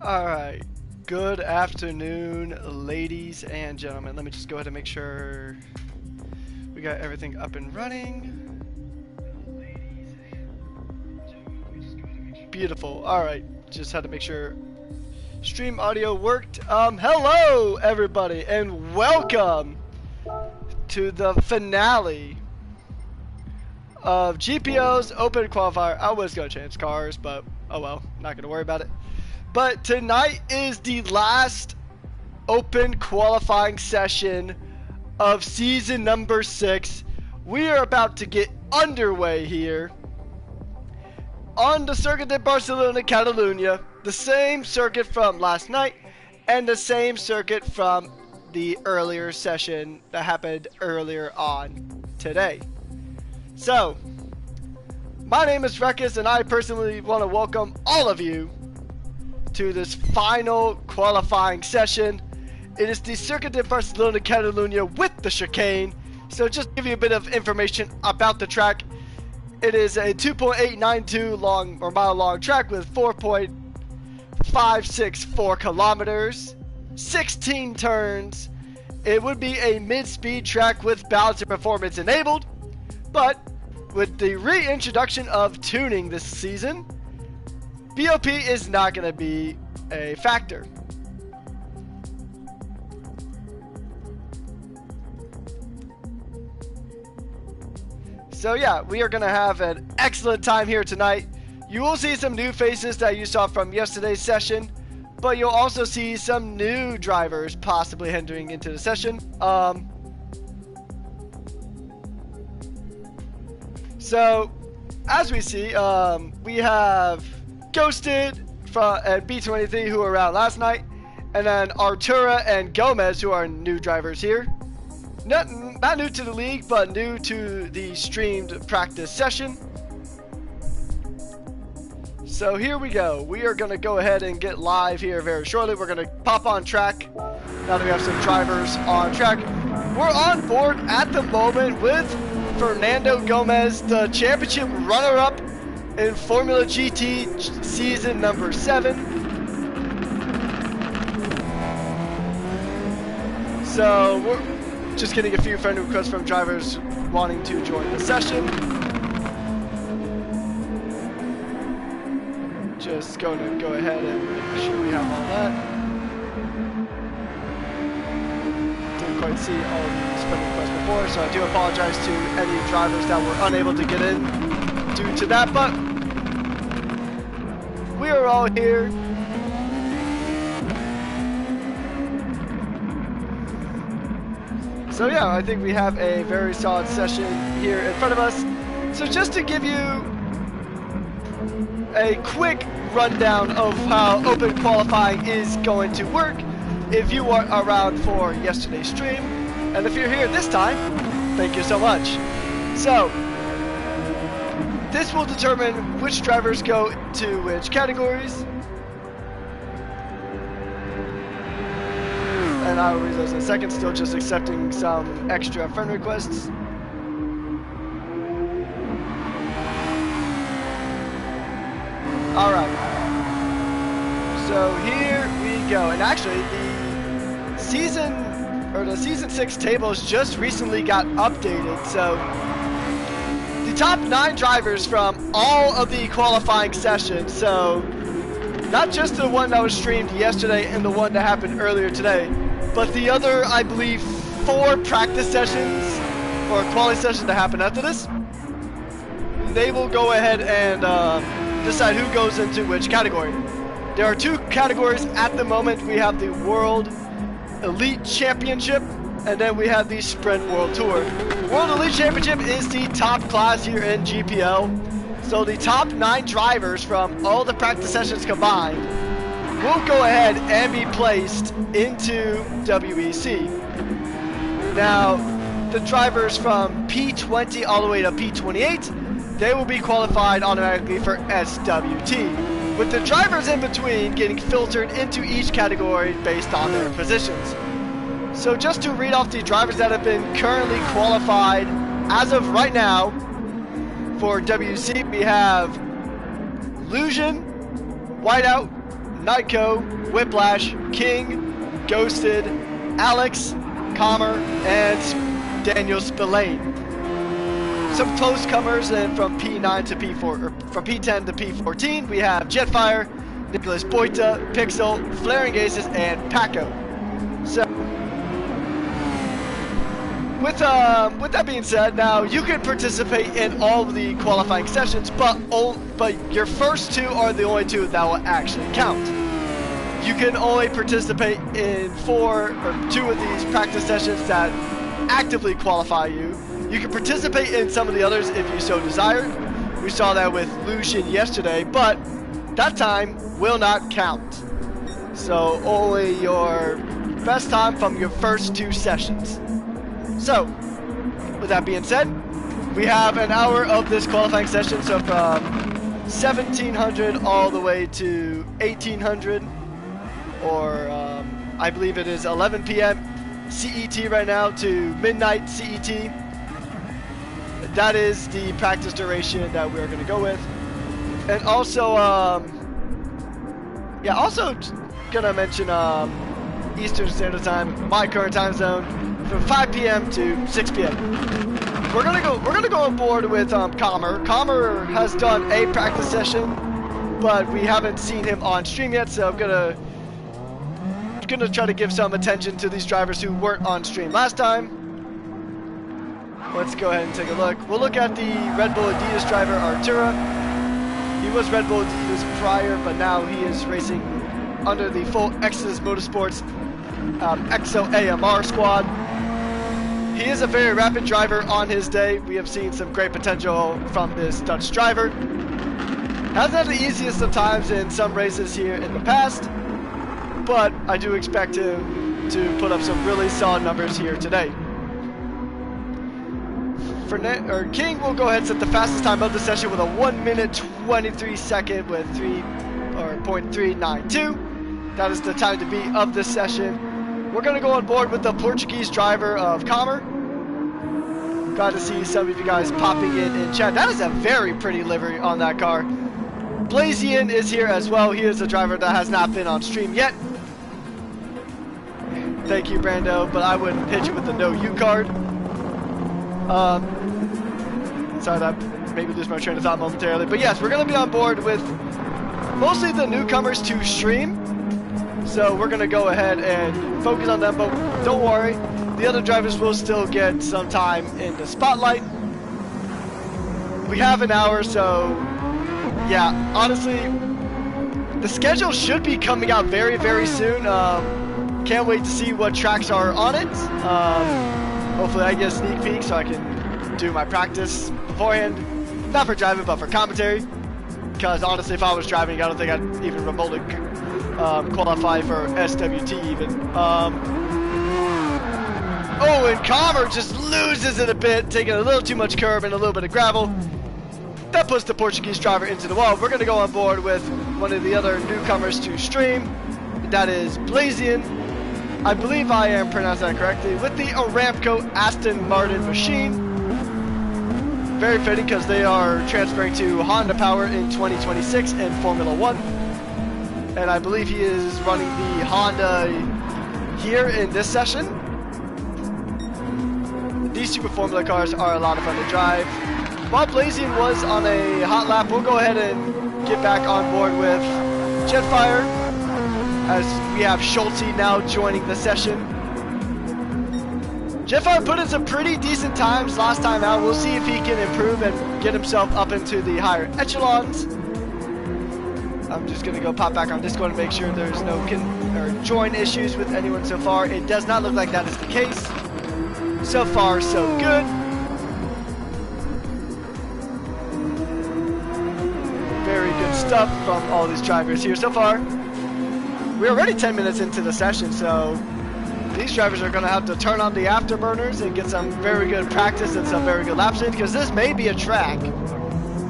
Alright, good afternoon, ladies and gentlemen. Let me just go ahead and make sure we got everything up and running. Beautiful. Alright, just had to make sure stream audio worked. Hello, everybody, and welcome to the finale of GPL's Open Qualifier. I was going to change cars, but oh well, not going to worry about it. But tonight is the last open qualifying session of season number 6. We are about to get underway here on the circuit de Barcelona, Catalunya, the same circuit from last night and the same circuit from the earlier session that happened earlier on today. So, my name is Rekus, and I personally want to welcome all of you to this final qualifying session. It is the Circuit de Barcelona Catalunya with the chicane. So just to give you a bit of information about the track, it is a 2.892 mile long track with 4.564 kilometers, 16 turns. It would be a mid-speed track with balance and performance enabled, but with the reintroduction of tuning this season, BOP is not going to be a factor. So yeah, we are going to have an excellent time here tonight. You will see some new faces that you saw from yesterday's session, but you'll also see some new drivers possibly entering into the session. So, as we see, we have Ghosted and B23 who were around last night, and then Artura and Gomez who are new drivers here. Not new to the league, but new to the streamed practice session. So here we go. We are going to go ahead and get live here very shortly. We're going to pop on track now that we have some drivers on track. We're on board at the moment with Fernando Gomez, the championship runner-up in Formula GT season number 7. So we're just getting a few friend requests from drivers wanting to join the session. Just going to go ahead and make sure we have all that. Didn't quite see all the friend requests before, so I do apologize to any drivers that were unable to get in due to that, but we are all here. So yeah, I think we have a very solid session here in front of us. So just to give you a quick rundown of how open qualifying is going to work, if you were around for yesterday's stream, and if you're here this time, thank you so much. So, this will determine which drivers go to which categories. And I will read those in a second, still just accepting some extra friend requests. Alright. So here we go. And actually the season 6 tables just recently got updated. So the top 9 drivers from all of the qualifying sessions, so not just the one that was streamed yesterday and the one that happened earlier today, but the other, I believe, 4 practice sessions or quality sessions that happen after this, they will go ahead and decide who goes into which category. There are 2 categories at the moment. We have the World Elite Championship, and then we have the Sprint World Tour. World Elite Championship is the top class here in GPL. So the top 9 drivers from all the practice sessions combined will go ahead and be placed into WEC. Now, the drivers from P20 all the way to P28, they will be qualified automatically for SWT, with the drivers in between getting filtered into each category based on their positions. So just to read off the drivers that have been currently qualified as of right now for WC, we have Lusion, Whiteout, Nyko, Whiplash, King, Ghosted, Alex, Comer, and Daniel Spillane. Some close comers, and from P9 to P4, or from P10 to P14, we have Jetfire, Nicholas Boita, Pixel, Flaring Aces, and Paco. So, with that being said, now you can participate in all of the qualifying sessions, but your first two are the only two that will actually count. You can only participate in 4 or 2 of these practice sessions that actively qualify you. You can participate in some of the others if you so desired. We saw that with Lucian yesterday, but that time will not count. So only your best time from your first 2 sessions. So, with that being said, we have an hour of this qualifying session, so from 1700 all the way to 1800, or I believe it is 11 p.m. CET right now to midnight CET. That is the practice duration that we're going to go with. And also, also going to mention Eastern Standard Time, my current time zone, from 5 p.m. to 6 p.m. We're gonna go on board with Comer. Comer has done a practice session, but we haven't seen him on stream yet, so I'm gonna try to give some attention to these drivers who weren't on stream last time. Let's go ahead and take a look. We'll look at the Red Bull Adidas driver, Artura. He was Red Bull Adidas prior, but now he is racing under the full Exodus Motorsports EXO AMR squad. He is a very rapid driver on his day. We have seen some great potential from this Dutch driver. Hasn't had the easiest of times in some races here in the past, but I do expect him to put up some really solid numbers here today. King will go ahead and set the fastest time of the session with a 1 minute 23 second with 3.392. That is the time to beat of this session. We're going to go on board with the Portuguese driver of Comer. Glad to see some of you guys popping in chat. That is a very pretty livery on that car. Blazian is here as well. He is a driver that has not been on stream yet. Thank you, Brando, but I wouldn't pitch it with the no U card. Sorry, that made me lose my train of thought momentarily. But yes, we're going to be on board with mostly the newcomers to stream. So we're going to go ahead and focus on them, but don't worry. The other drivers will still get some time in the spotlight. We have an hour, so yeah, honestly, the schedule should be coming out very, very soon. Can't wait to see what tracks are on it. Hopefully I get a sneak peek so I can do my practice beforehand. Not for driving, but for commentary. Because honestly, if I was driving, I don't think I'd even remotely qualify for SWT even. Oh, and Comer just loses it a bit, taking a little too much curb and a little bit of gravel. That puts the Portuguese driver into the wall. We're going to go on board with one of the other newcomers to stream. That is Blazian. I believe I am pronouncing that correctly, with the Aramco Aston Martin machine. Very fitting because they are transferring to Honda Power in 2026 in Formula 1. And I believe he is running the Honda here in this session. These Super Formula cars are a lot of fun to drive. While Blazian was on a hot lap, we'll go ahead and get back on board with Jetfire, as we have Schulte now joining the session. Jetfire put in some pretty decent times last time out. We'll see if he can improve and get himself up into the higher echelons. I'm just going to go pop back on Discord and make sure there's no join issues with anyone so far. It does not look like that is the case. So far, so good. Very good stuff from all these drivers here so far. We're already 10 minutes into the session, so these drivers are going to have to turn on the afterburners and get some very good practice and some very good laps in, because this may be a track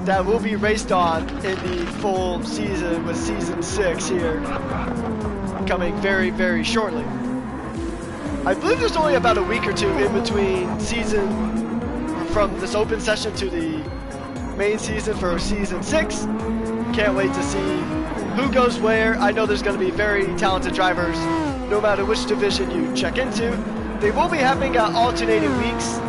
that will be raced on in the full season with Season 6 here coming very, very shortly. I believe there's only about a week or two in between from this open session to the main season for Season 6. Can't wait to see who goes where. I know there's going to be very talented drivers no matter which division you check into. They will be having alternating weeks.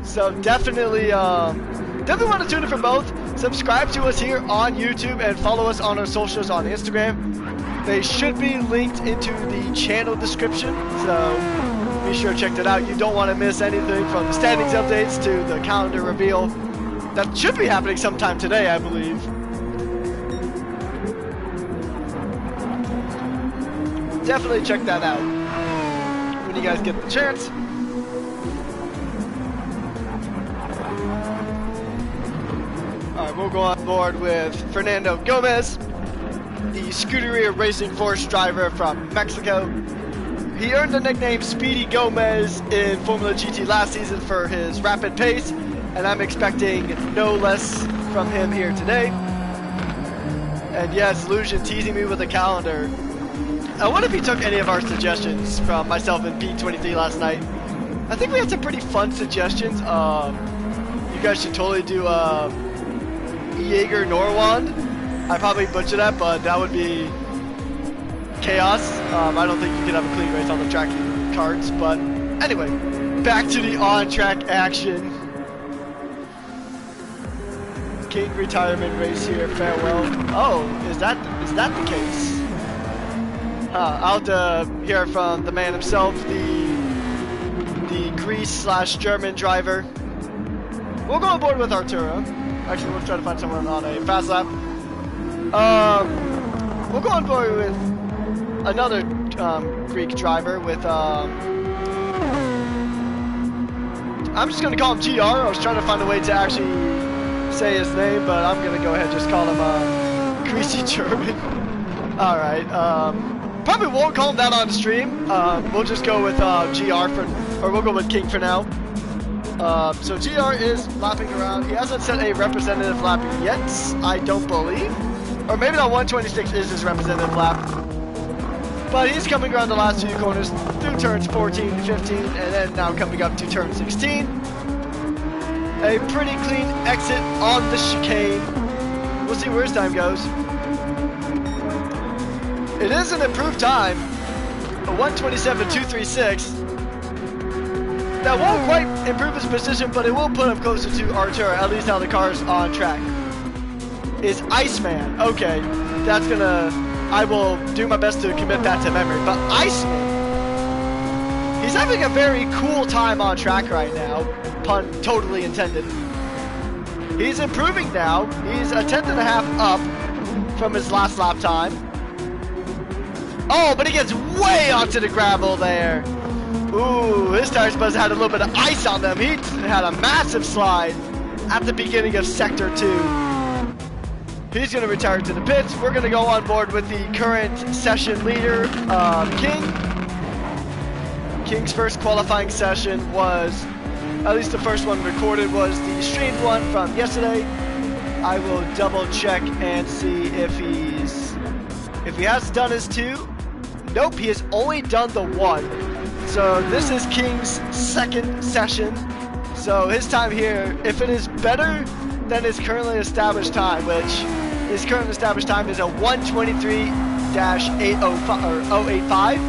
So definitely want to tune in for both. Subscribe to us here on YouTube and follow us on our socials on Instagram. They should be linked into the channel description, so be sure to check that out. You don't want to miss anything from the standings updates to the calendar reveal. That should be happening sometime today, I believe. Definitely check that out when you guys get the chance. Alright, we'll go on board with Fernando Gomez, the Scuderia Racing Force driver from Mexico. He earned the nickname Speedy Gomez in Formula GT last season for his rapid pace, and I'm expecting no less from him here today. And yes, Lucian teasing me with the calendar. I wonder if he took any of our suggestions from myself and P23 last night. I think we had some pretty fun suggestions. You guys should totally do Jaeger Norwand. I probably butchered that, but that would be chaos. I don't think you could have a clean race on the track cards, but anyway, back to the on-track action. King retirement race here, farewell. Oh, is that the case? I'll have to hear from the man himself, the Greece/German driver. We'll go on board with Arturo. Actually, we'll try to find someone on a fast lap. We'll go on board with another Greek driver with I'm just gonna call him GR. I was trying to find a way to actually say his name, but I'm gonna go ahead and just call him Greasy German. Alright, probably won't call him that on the stream. We'll just go with GR we'll go with King for now. So GR is lapping around. He hasn't set a representative lap yet, I don't believe. Or maybe that 126 is his representative lap. But he's coming around the last few corners through turns 14, 15, and then now coming up to turn 16. A pretty clean exit on the chicane. We'll see where his time goes. It is an improved time, a 127.236. That won't quite improve his position, but it will put him closer to Arturo, at least how the car's on track. Is Iceman. Okay, that's gonna... I will do my best to commit that to memory. But Iceman, he's having a very cool time on track right now. Pun totally intended. He's improving now. He's a 10th and a half up from his last lap time. Oh, but he gets way onto the gravel there. Ooh, his tires must have had a little bit of ice on them. He had a massive slide at the beginning of Sector 2. He's going to retire to the pits. We're going to go on board with the current session leader, King. King's first qualifying session was, at least the first one recorded, was the streamed one from yesterday. I will double check and see if he has done his 2. Nope, he has only done the 1. So this is King's second session. So his time here, if it is better than his currently established time, which his current established time is a 123-805,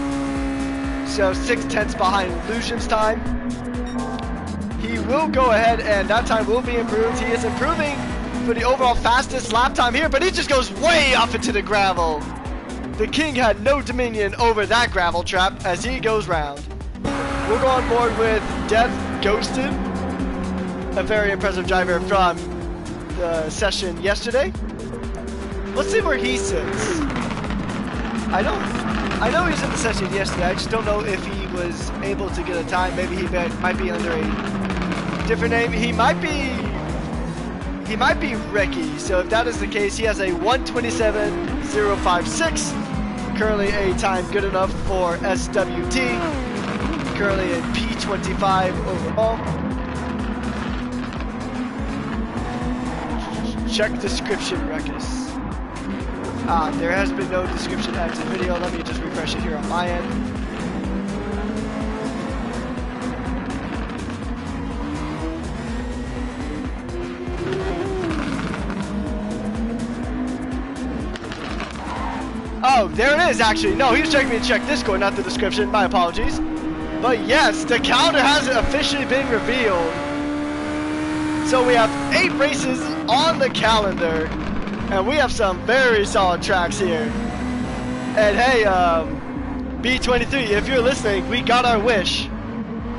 so 6/10 behind Lucian's time. He will go ahead and that time will be improved. He is improving for the overall fastest lap time here, but he just goes way off into the gravel. The King had no dominion over that gravel trap as he goes round. We'll go on board with Death Ghosted, a very impressive driver from the session yesterday. Let's see where he sits. I know he was in the session yesterday. I just don't know if he was able to get a time. Maybe he might be under a different name. He might be Ricky. So if that is the case, he has a 127.056. Currently a time good enough for SWT. Currently a P25 overall. Check description, Ruckus. There has been no description at the video. Let me just refresh it here on my end. Oh, there it is, actually. No, he was checking me to check Discord, not the description. My apologies. But yes, the calendar has officially been revealed. So we have 8 races on the calendar, and we have some very solid tracks here. And hey, B23, if you're listening, we got our wish.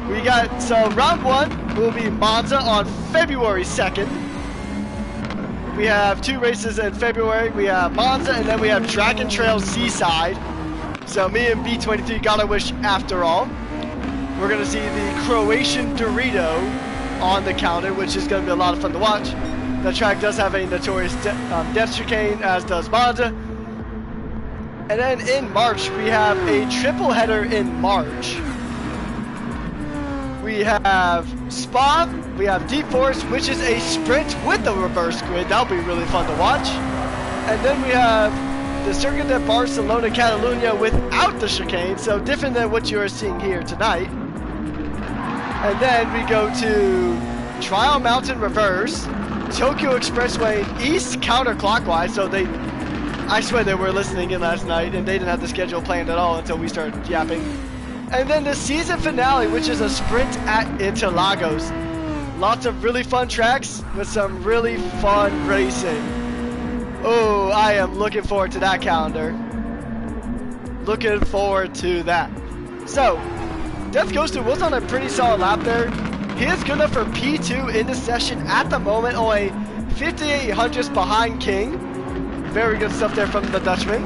We got, so round 1 will be Monza on February 2nd. We have 2 races in February. We have Monza, and then we have Dragon Trail Seaside. So me and B23 got our wish after all. We're going to see the Croatian Dorito on the calendar, which is going to be a lot of fun to watch. The track does have a notorious death chicane, as does Monza. And then in March, we have a triple header in March. We have Spa, we have Deep Forest, which is a sprint with the reverse grid. That'll be really fun to watch. And then we have the Circuit de Barcelona Catalunya without the chicane, so different than what you are seeing here tonight. And then we go to Trial Mountain Reverse, Tokyo Expressway East counterclockwise, so I swear they were listening in last night and they didn't have the schedule planned at all until we started yapping. And then the season finale, which is a sprint at Interlagos. Lots of really fun tracks with some really fun racing. Oh, I am looking forward to that calendar. Looking forward to that. So, Death Ghoster was on a pretty solid lap there. He is good enough for P2 in the session at the moment, only 58 hundredths behind King. Very good stuff there from the Dutchman.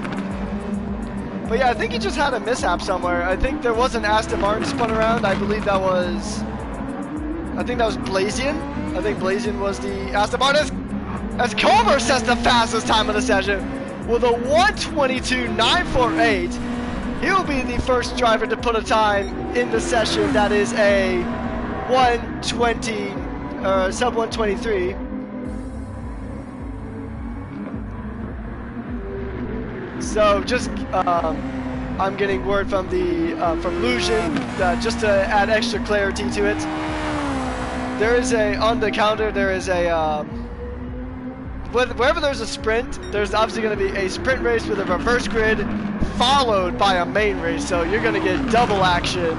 But yeah, I think he just had a mishap somewhere. I think there was an Aston Martin spun around. I believe that was... I think that was Blazion. I think Blazion was the Aston Martin. As Culver sets the fastest time of the session with a 1:22.948. He will be the first driver to put a time in the session that is a 1:20, sub 1:23. So just, I'm getting word from the from Lucian just to add extra clarity to it. There is on the calendar there is a wherever there's a sprint, there's obviously going to be a sprint race with a reverse grid followed by a main race. So you're going to get double action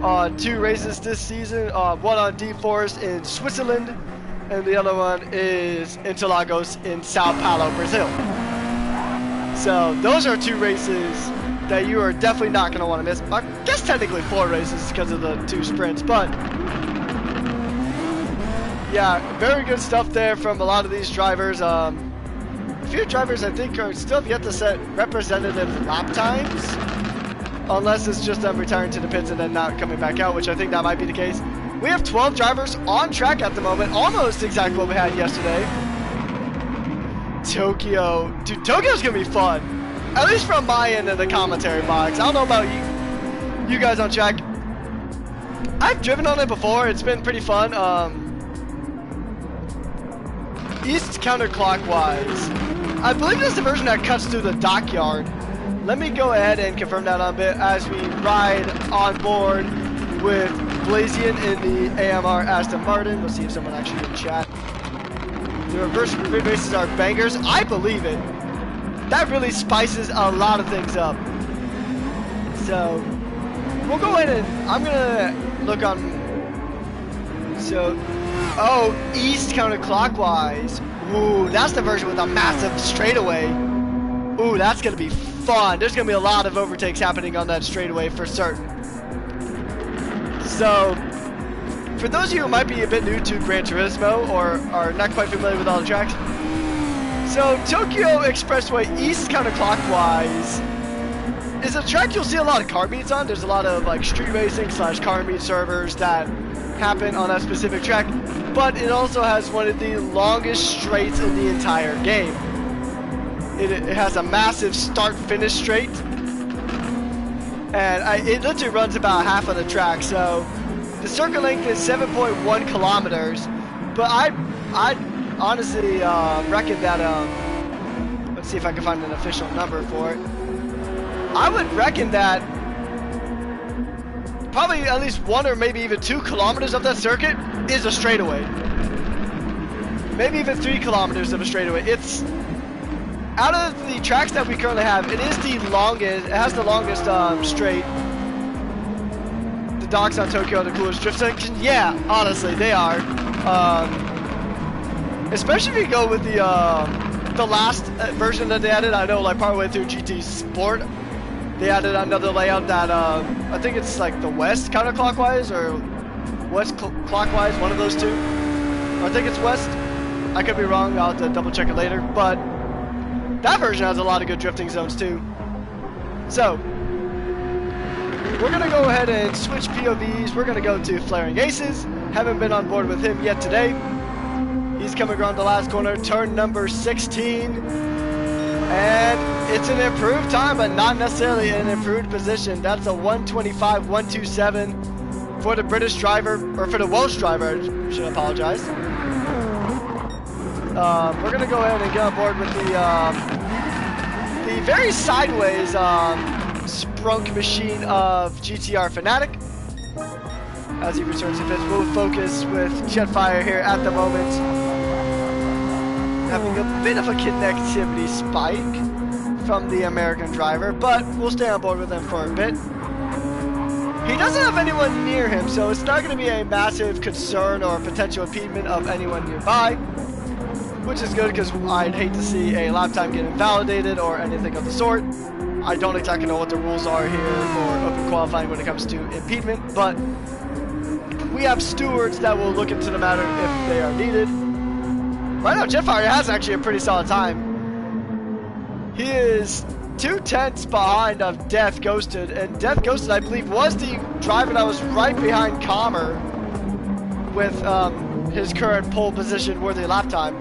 on 2 races this season. One on Deep Forest in Switzerland, and the other one is Interlagos in Sao Paulo, Brazil. So those are 2 races that you are definitely not going to want to miss. I guess technically 4 races because of the 2 sprints, but yeah, very good stuff there from a lot of these drivers. A few drivers I think are still yet to set representative lap times, unless it's just them retiring to the pits and then not coming back out, which I think that might be the case. We have 12 drivers on track at the moment, almost exactly what we had yesterday. Tokyo. Dude, Tokyo's gonna be fun. At least from my end of the commentary box. I don't know about you guys on track. I've driven on it before. It's been pretty fun. East counterclockwise. I believe that's the version that cuts through the dockyard. Let me go ahead and confirm that on a bit as we ride on board with Blazion in the AMR Aston Martin. Let's see if someone actually can chat. The reverse grid races are bangers. I believe it. That really spices a lot of things up. So, we'll go ahead and I'm going to look on... So, oh, east counterclockwise. Ooh, that's the version with a massive straightaway. Ooh, that's going to be fun. There's going to be a lot of overtakes happening on that straightaway for certain. So, for those of you who might be a bit new to Gran Turismo or are not quite familiar with all the tracks, so Tokyo Expressway East counterclockwise is a track you'll see a lot of car meets on. There's a lot of like street racing / car meet servers that happen on that specific track, but it also has one of the longest straights in the entire game. It has a massive start-finish straight, and it literally runs about half of the track. So the circuit length is 7.1 kilometers, but I honestly reckon that let's see if I can find an official number for it. I would reckon that probably at least 1 or maybe even 2 kilometers of that circuit is a straightaway. Maybe even 3 kilometers of a straightaway. out of the tracks that we currently have, it is the longest. It has the longest straight. The docks on Tokyo are the coolest drift section. Yeah, honestly, they are. Especially if you go with the last version that they added. I know, like partway through GT Sport, they added another layout that I think it's like the west counterclockwise or west clockwise, one of those two. I think it's west. I could be wrong. I'll have to double check it later. But that version has a lot of good drifting zones too. So we're gonna go ahead and switch POVs. We're gonna go to Flaring Aces. Haven't been on board with him yet today. He's coming around the last corner, turn number 16. And it's an improved time, but not necessarily an improved position. That's a 125, 127 for the British driver, or for the Welsh driver, I should apologize. We're gonna go ahead and get on board with the very sideways sprunk machine of GTR Fanatic. As he returns to pits, we'll focus with Jetfire here at the moment. Having a bit of a connectivity spike from the American driver, but we'll stay on board with him for a bit. He doesn't have anyone near him, so it's not going to be a massive concern or potential impediment of anyone nearby, which is good because I'd hate to see a lap time get invalidated or anything of the sort. I don't exactly know what the rules are here for open qualifying when it comes to impediment, but we have stewards that will look into the matter if they are needed. Right now, Jetfire has actually a pretty solid time. He is 2/10 behind of Death Ghosted, and Death Ghosted, I believe, was the driver that was right behind Calmer with his current pole position worthy lap time.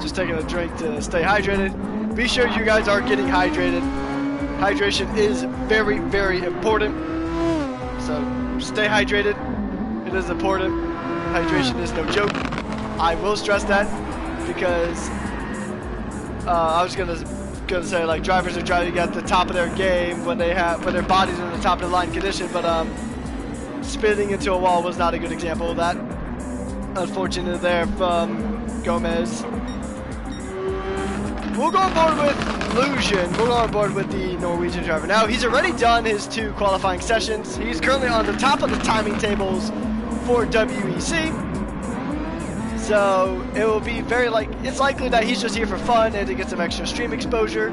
Just taking a drink to stay hydrated. Be sure you guys are getting hydrated. Hydration is very, very important. So stay hydrated. It is important. Hydration is no joke. I will stress that because I was gonna say, like, drivers are driving at the top of their game when their bodies are in the top of the line condition, but spinning into a wall was not a good example of that. Unfortunate there from Gomez. We'll go on board with Lucian. We'll go on board with the Norwegian driver. Now, he's already done his 2 qualifying sessions. He's currently on the top of the timing tables for WEC. So it will be it's likely that he's just here for fun and to get some extra stream exposure.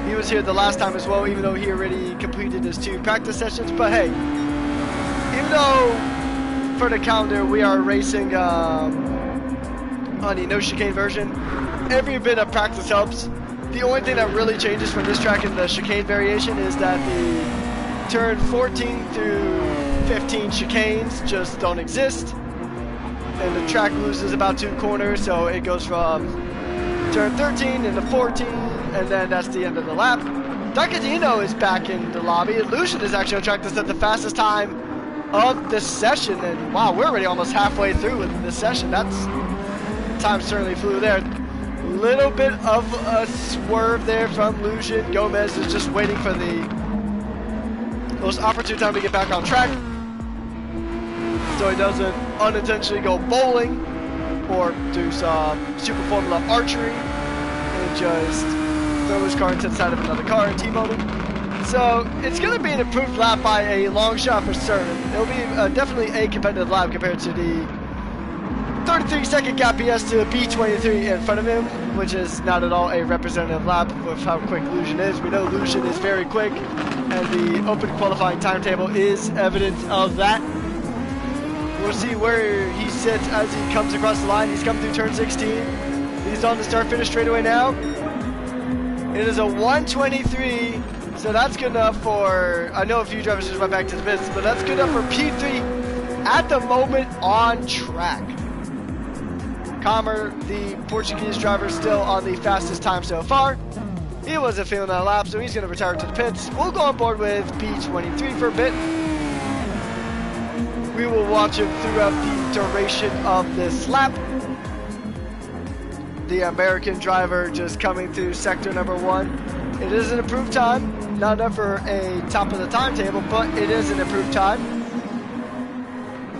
He was here the last time as well, even though he already completed his 2 practice sessions. But hey, even though for the calendar we are racing on the no chicane version, every bit of practice helps. The only thing that really changes from this track in the chicane variation is that the turn 14 through 15 chicanes just don't exist. And the track loses about 2 corners, so it goes from turn 13 into 14, and then that's the end of the lap. Darkadino is back in the lobby. Lucian is actually on track to set the fastest time of the session, and wow, we're already almost halfway through with this session. Time certainly flew there. Little bit of a swerve there from Lucian. Gomez is just waiting for the most opportune time to get back on track, so he doesn't unintentionally go bowling or do some Super Formula archery and just throw his car into the side of another car and T-bone him. So it's going to be an improved lap by a long shot for certain. It'll be definitely a competitive lap compared to the 33-second gap he has to B23 in front of him, which is not at all a representative lap of how quick Lucian is. We know Lucian is very quick, and the open qualifying timetable is evidence of that. We'll see where he sits as he comes across the line. He's come through turn 16. He's on the start-finish straightaway now. It is a 123, so that's good enough for, I know a few drivers just went back to the pits, but that's good enough for P3 at the moment on track. Calmer, the Portuguese driver, still on the fastest time so far. He wasn't feeling that lap, so he's going to retire to the pits. We'll go on board with P23 for a bit. We will watch him throughout the duration of this lap. The American driver just coming through sector number 1. It is an improved time. Not enough for a top of the timetable, but it is an improved time.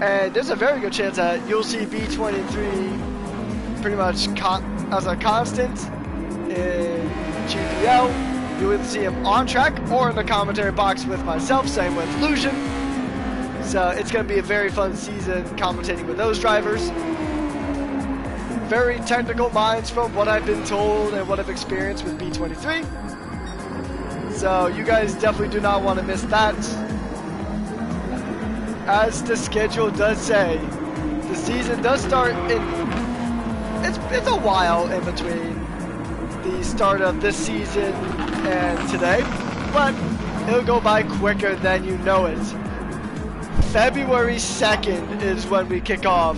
And there's a very good chance that you'll see B23 pretty much as a constant in GPL. You'll either see him on track or in the commentary box with myself, same with Lucian. So it's going to be a very fun season commentating with those drivers. Very technical minds from what I've been told and what I've experienced with B23. So you guys definitely do not want to miss that. As the schedule does say, the season does start in, it's a while in between the start of this season and today, but it'll go by quicker than you know it. February 2nd is when we kick off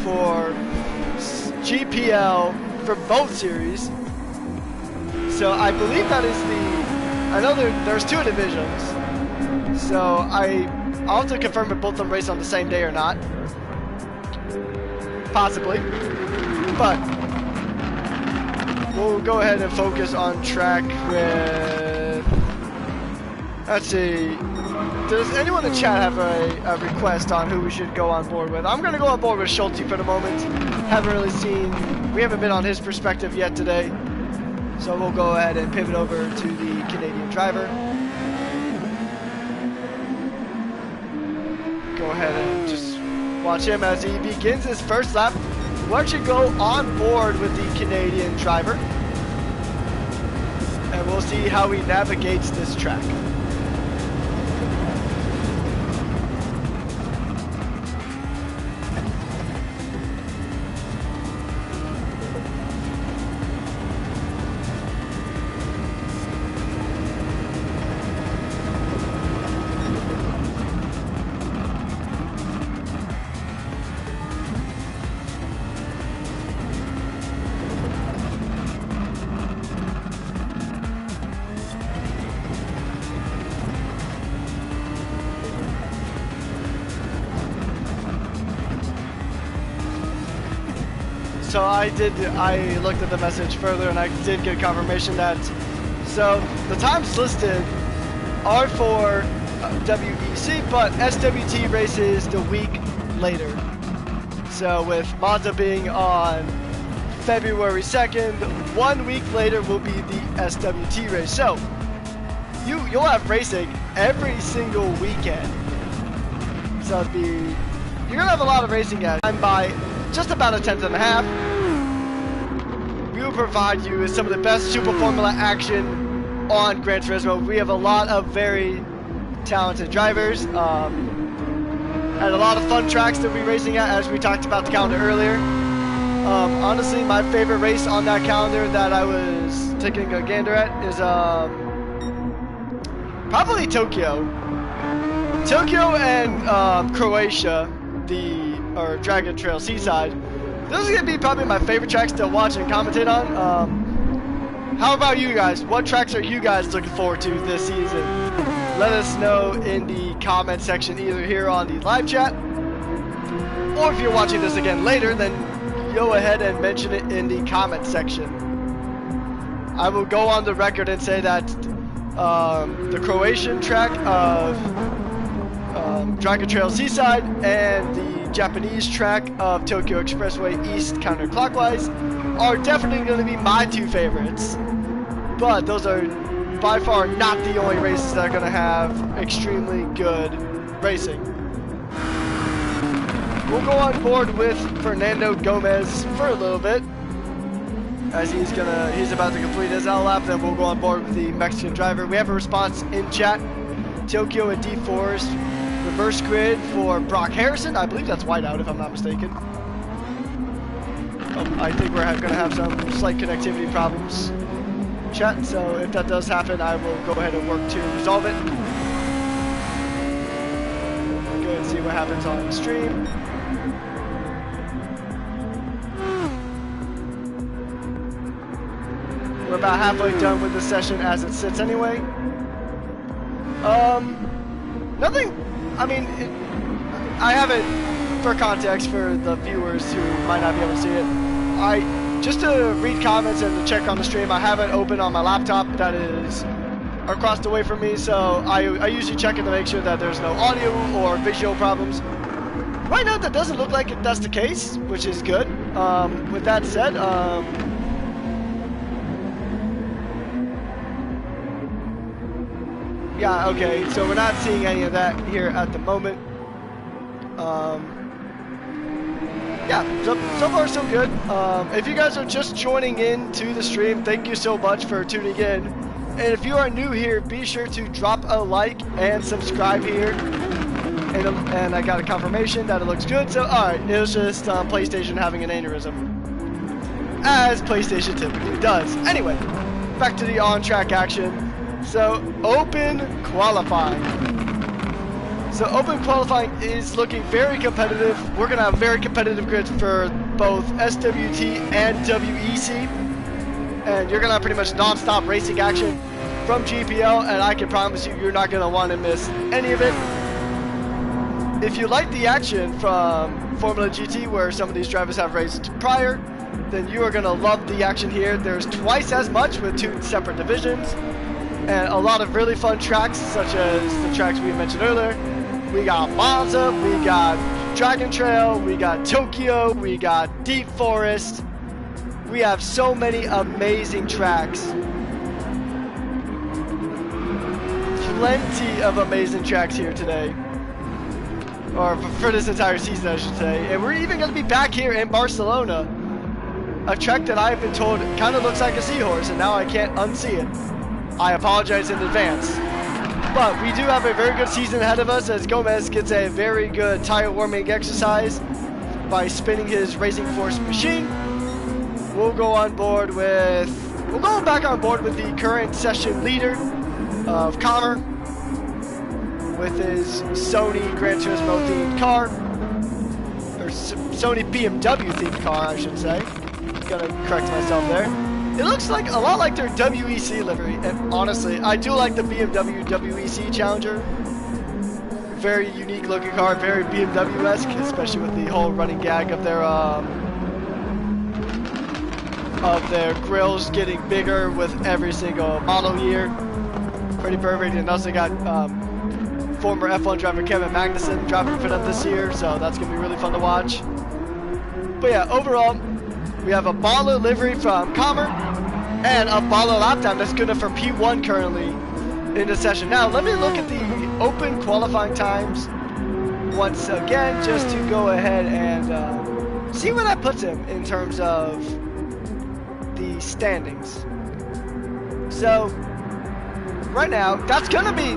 for GPL for both series. So I believe that is I know there's 2 divisions. So I'll have to confirm if both of them race on the same day or not. Possibly. But we'll go ahead and focus on track with, let's see, does anyone in chat have a request on who we should go on board with? I'm going to go on board with Schulte for the moment. We haven't been on his perspective yet today. So we'll go ahead and pivot over to the Canadian driver. Go ahead and just watch him as he begins his first lap. We'll actually go on board with the Canadian driver. And we'll see how he navigates this track. So I looked at the message further and I did get confirmation that, so the times listed are for WEC, but SWT races the week later. So with Monza being on February 2nd, 1 week later will be the SWT race. So you'll have racing every single weekend. So you're gonna have a lot of racing guys. I'm by just about a 10th and a half. We will provide you with some of the best Super Formula action on Gran Turismo. We have a lot of very talented drivers and a lot of fun tracks that we're racing at, as we talked about the calendar earlier. Honestly, my favorite race on that calendar that I was taking a gander at is probably Tokyo. Tokyo and Croatia, or Dragon Trail Seaside. Those are going to be probably my favorite tracks to watch and commentate on. How about you guys? What tracks are you guys looking forward to this season? Let us know in the comment section, either here on the live chat, or if you're watching this again later, then go ahead and mention it in the comment section. I will go on the record and say that the Croatian track of Dragon Trail Seaside and the Japanese track of Tokyo Expressway East counterclockwise are definitely going to be my 2 favorites. But those are by far not the only races that are going to have extremely good racing. We'll go on board with Fernando Gomez for a little bit, as he's about to complete his L lap. Then we'll go on board with the Mexican driver. We have a response in chat. Tokyo and D Forest reverse grid for Brock Harrison. I believe that's whiteout, if I'm not mistaken. I think we're going to have some slight connectivity problems, chat. So if that does happen, I will go ahead and work to resolve it. Go ahead and see what happens on the stream. We're about halfway done with the session as it sits anyway. Nothing, I mean, I have it, for context for the viewers who might not be able to see it, just to read comments and to check on the stream, I have it open on my laptop that is across the way from me, so I usually check it to make sure that there's no audio or visual problems. Right now, that doesn't look like that's the case, which is good. With that said, yeah, okay, so we're not seeing any of that here at the moment. Yeah, so far so good. If you guys are just joining in to the stream, thank you so much for tuning in. And if you are new here, be sure to drop a like and subscribe here. And I got a confirmation that it looks good, so alright, it was just PlayStation having an aneurysm. As PlayStation typically does. Anyway, back to the on-track action. So, open qualifying. So, open qualifying is looking very competitive. We're going to have very competitive grids for both SWT and WEC. And you're going to have pretty much non-stop racing action from GPL, and I can promise you, you're not going to want to miss any of it. If you like the action from Formula GT, where some of these drivers have raced prior, then you are going to love the action here. There's twice as much with 2 separate divisions, and a lot of really fun tracks, such as the tracks we mentioned earlier. We got Monza, we got Dragon Trail, we got Tokyo, we got Deep Forest. We have so many amazing tracks. Plenty of amazing tracks here today. Or for this entire season, I should say. And we're even going to be back here in Barcelona. A track that I've been told kind of looks like a seahorse, and now I can't unsee it. I apologize in advance. But we do have a very good season ahead of us, as Gomez gets a very good tire warming exercise by spinning his Racing Force machine. We'll go back on board with the current session leader of Connor, with his Sony Gran Turismo themed car, or Sony BMW themed car, I should say. Gotta correct myself there. It looks like a lot like their WEC livery, and honestly, I do like the BMW WEC Challenger. Very unique looking car, very BMW-esque, especially with the whole running gag of their grills getting bigger with every single model year. Pretty perfect. And also got former F1 driver Kevin Magnussen driving for them this year, so that's going to be really fun to watch. But yeah, overall, we have a baller livery from Comer and a baller lap time that's good for P1 currently in the session. Now, let me look at the open qualifying times once again, just to go ahead and see where that puts him in terms of the standings. So right now, that's gonna be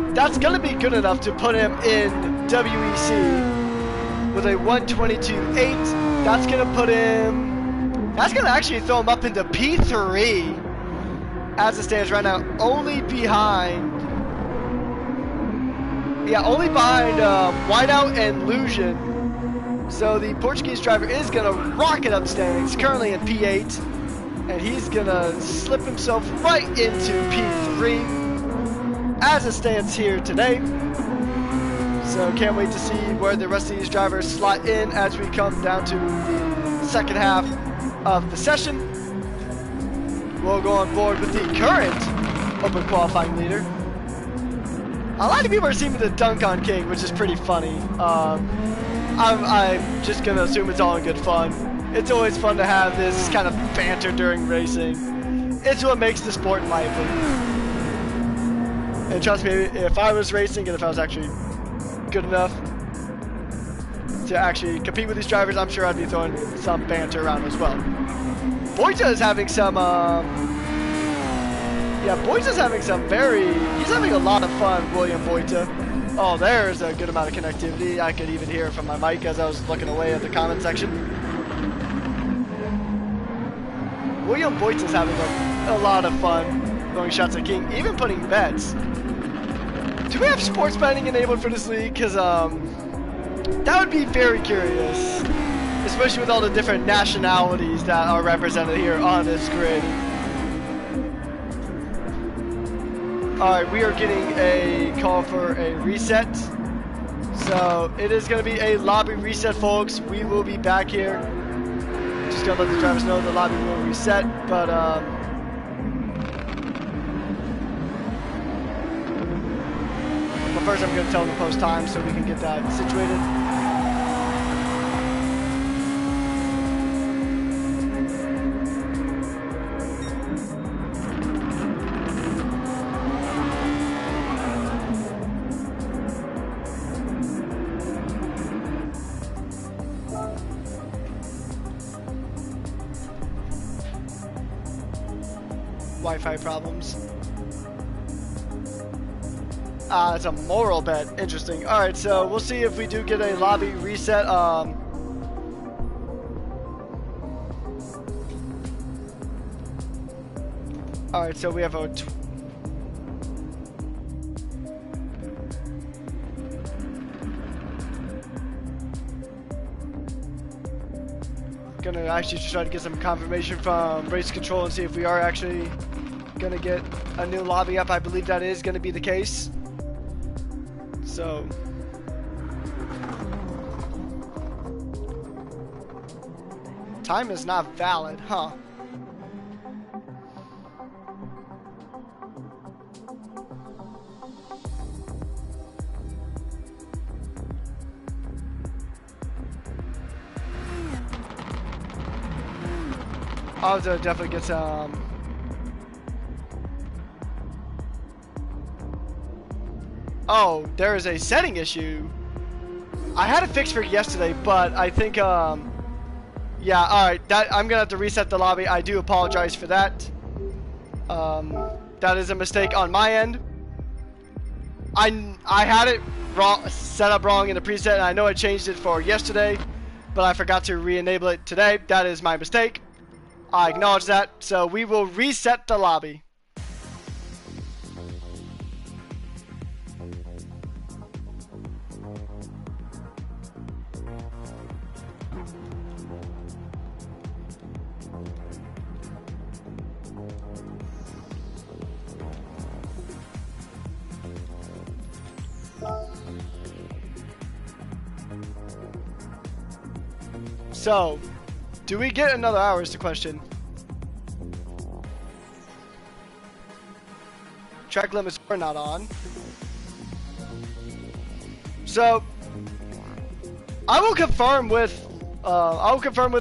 good enough to put him in WEC with a 122.8. That's gonna actually throw him up into P3 as it stands right now, only behind Whiteout and Lusion. So the Portuguese driver is gonna rocket up standings, currently in P8, and he's gonna slip himself right into P3 as it stands here today. So can't wait to see where the rest of these drivers slot in as we come down to the second half of the session. We'll go on board with the current open qualifying leader. A lot of people are seeming to dunk on King, which is pretty funny. I'm just gonna assume it's all in good fun. It's always fun to have this kind of banter during racing. It's what makes the sport in my opinion. And trust me, if I was racing and if I was actually good enough to actually compete with these drivers, I'm sure I'd be throwing some banter around as well. Boita is having some, Boita's having he's having a lot of fun, William Boita. Oh, there's a good amount of connectivity. I could even hear it from my mic as I was looking away at the comment section. William Boita's having a lot of fun throwing shots at King, even putting bets. Do we have sports betting enabled for this league? Because that would be very curious, especially with all the different nationalities that are represented here on this grid. Alright, we are getting a call for a reset. So it is going to be a lobby reset, folks. We will be back here. Just going to let the drivers know the lobby will reset. But first I'm going to tell them to post time so we can get that situated. Wi-Fi problems. It's a moral bet. Interesting. Alright, so we'll see if we do get a lobby reset. Alright, so we have a... Gonna actually try to get some confirmation from race control and see if we are actually gonna get a new lobby up. I believe that is gonna be the case. So time is not valid, huh? I'll have to definitely get some. Oh, there is a setting issue. I had it fixed for yesterday, but I think, yeah, alright, I'm gonna have to reset the lobby. I do apologize for that. That is a mistake on my end. I had it wrong, set up wrong in the preset, and I know I changed it for yesterday, but I forgot to re-enable it today. That is my mistake. I acknowledge that, so we will reset the lobby. So, do we get another hour is the question. Track limits are not on. So, I will confirm with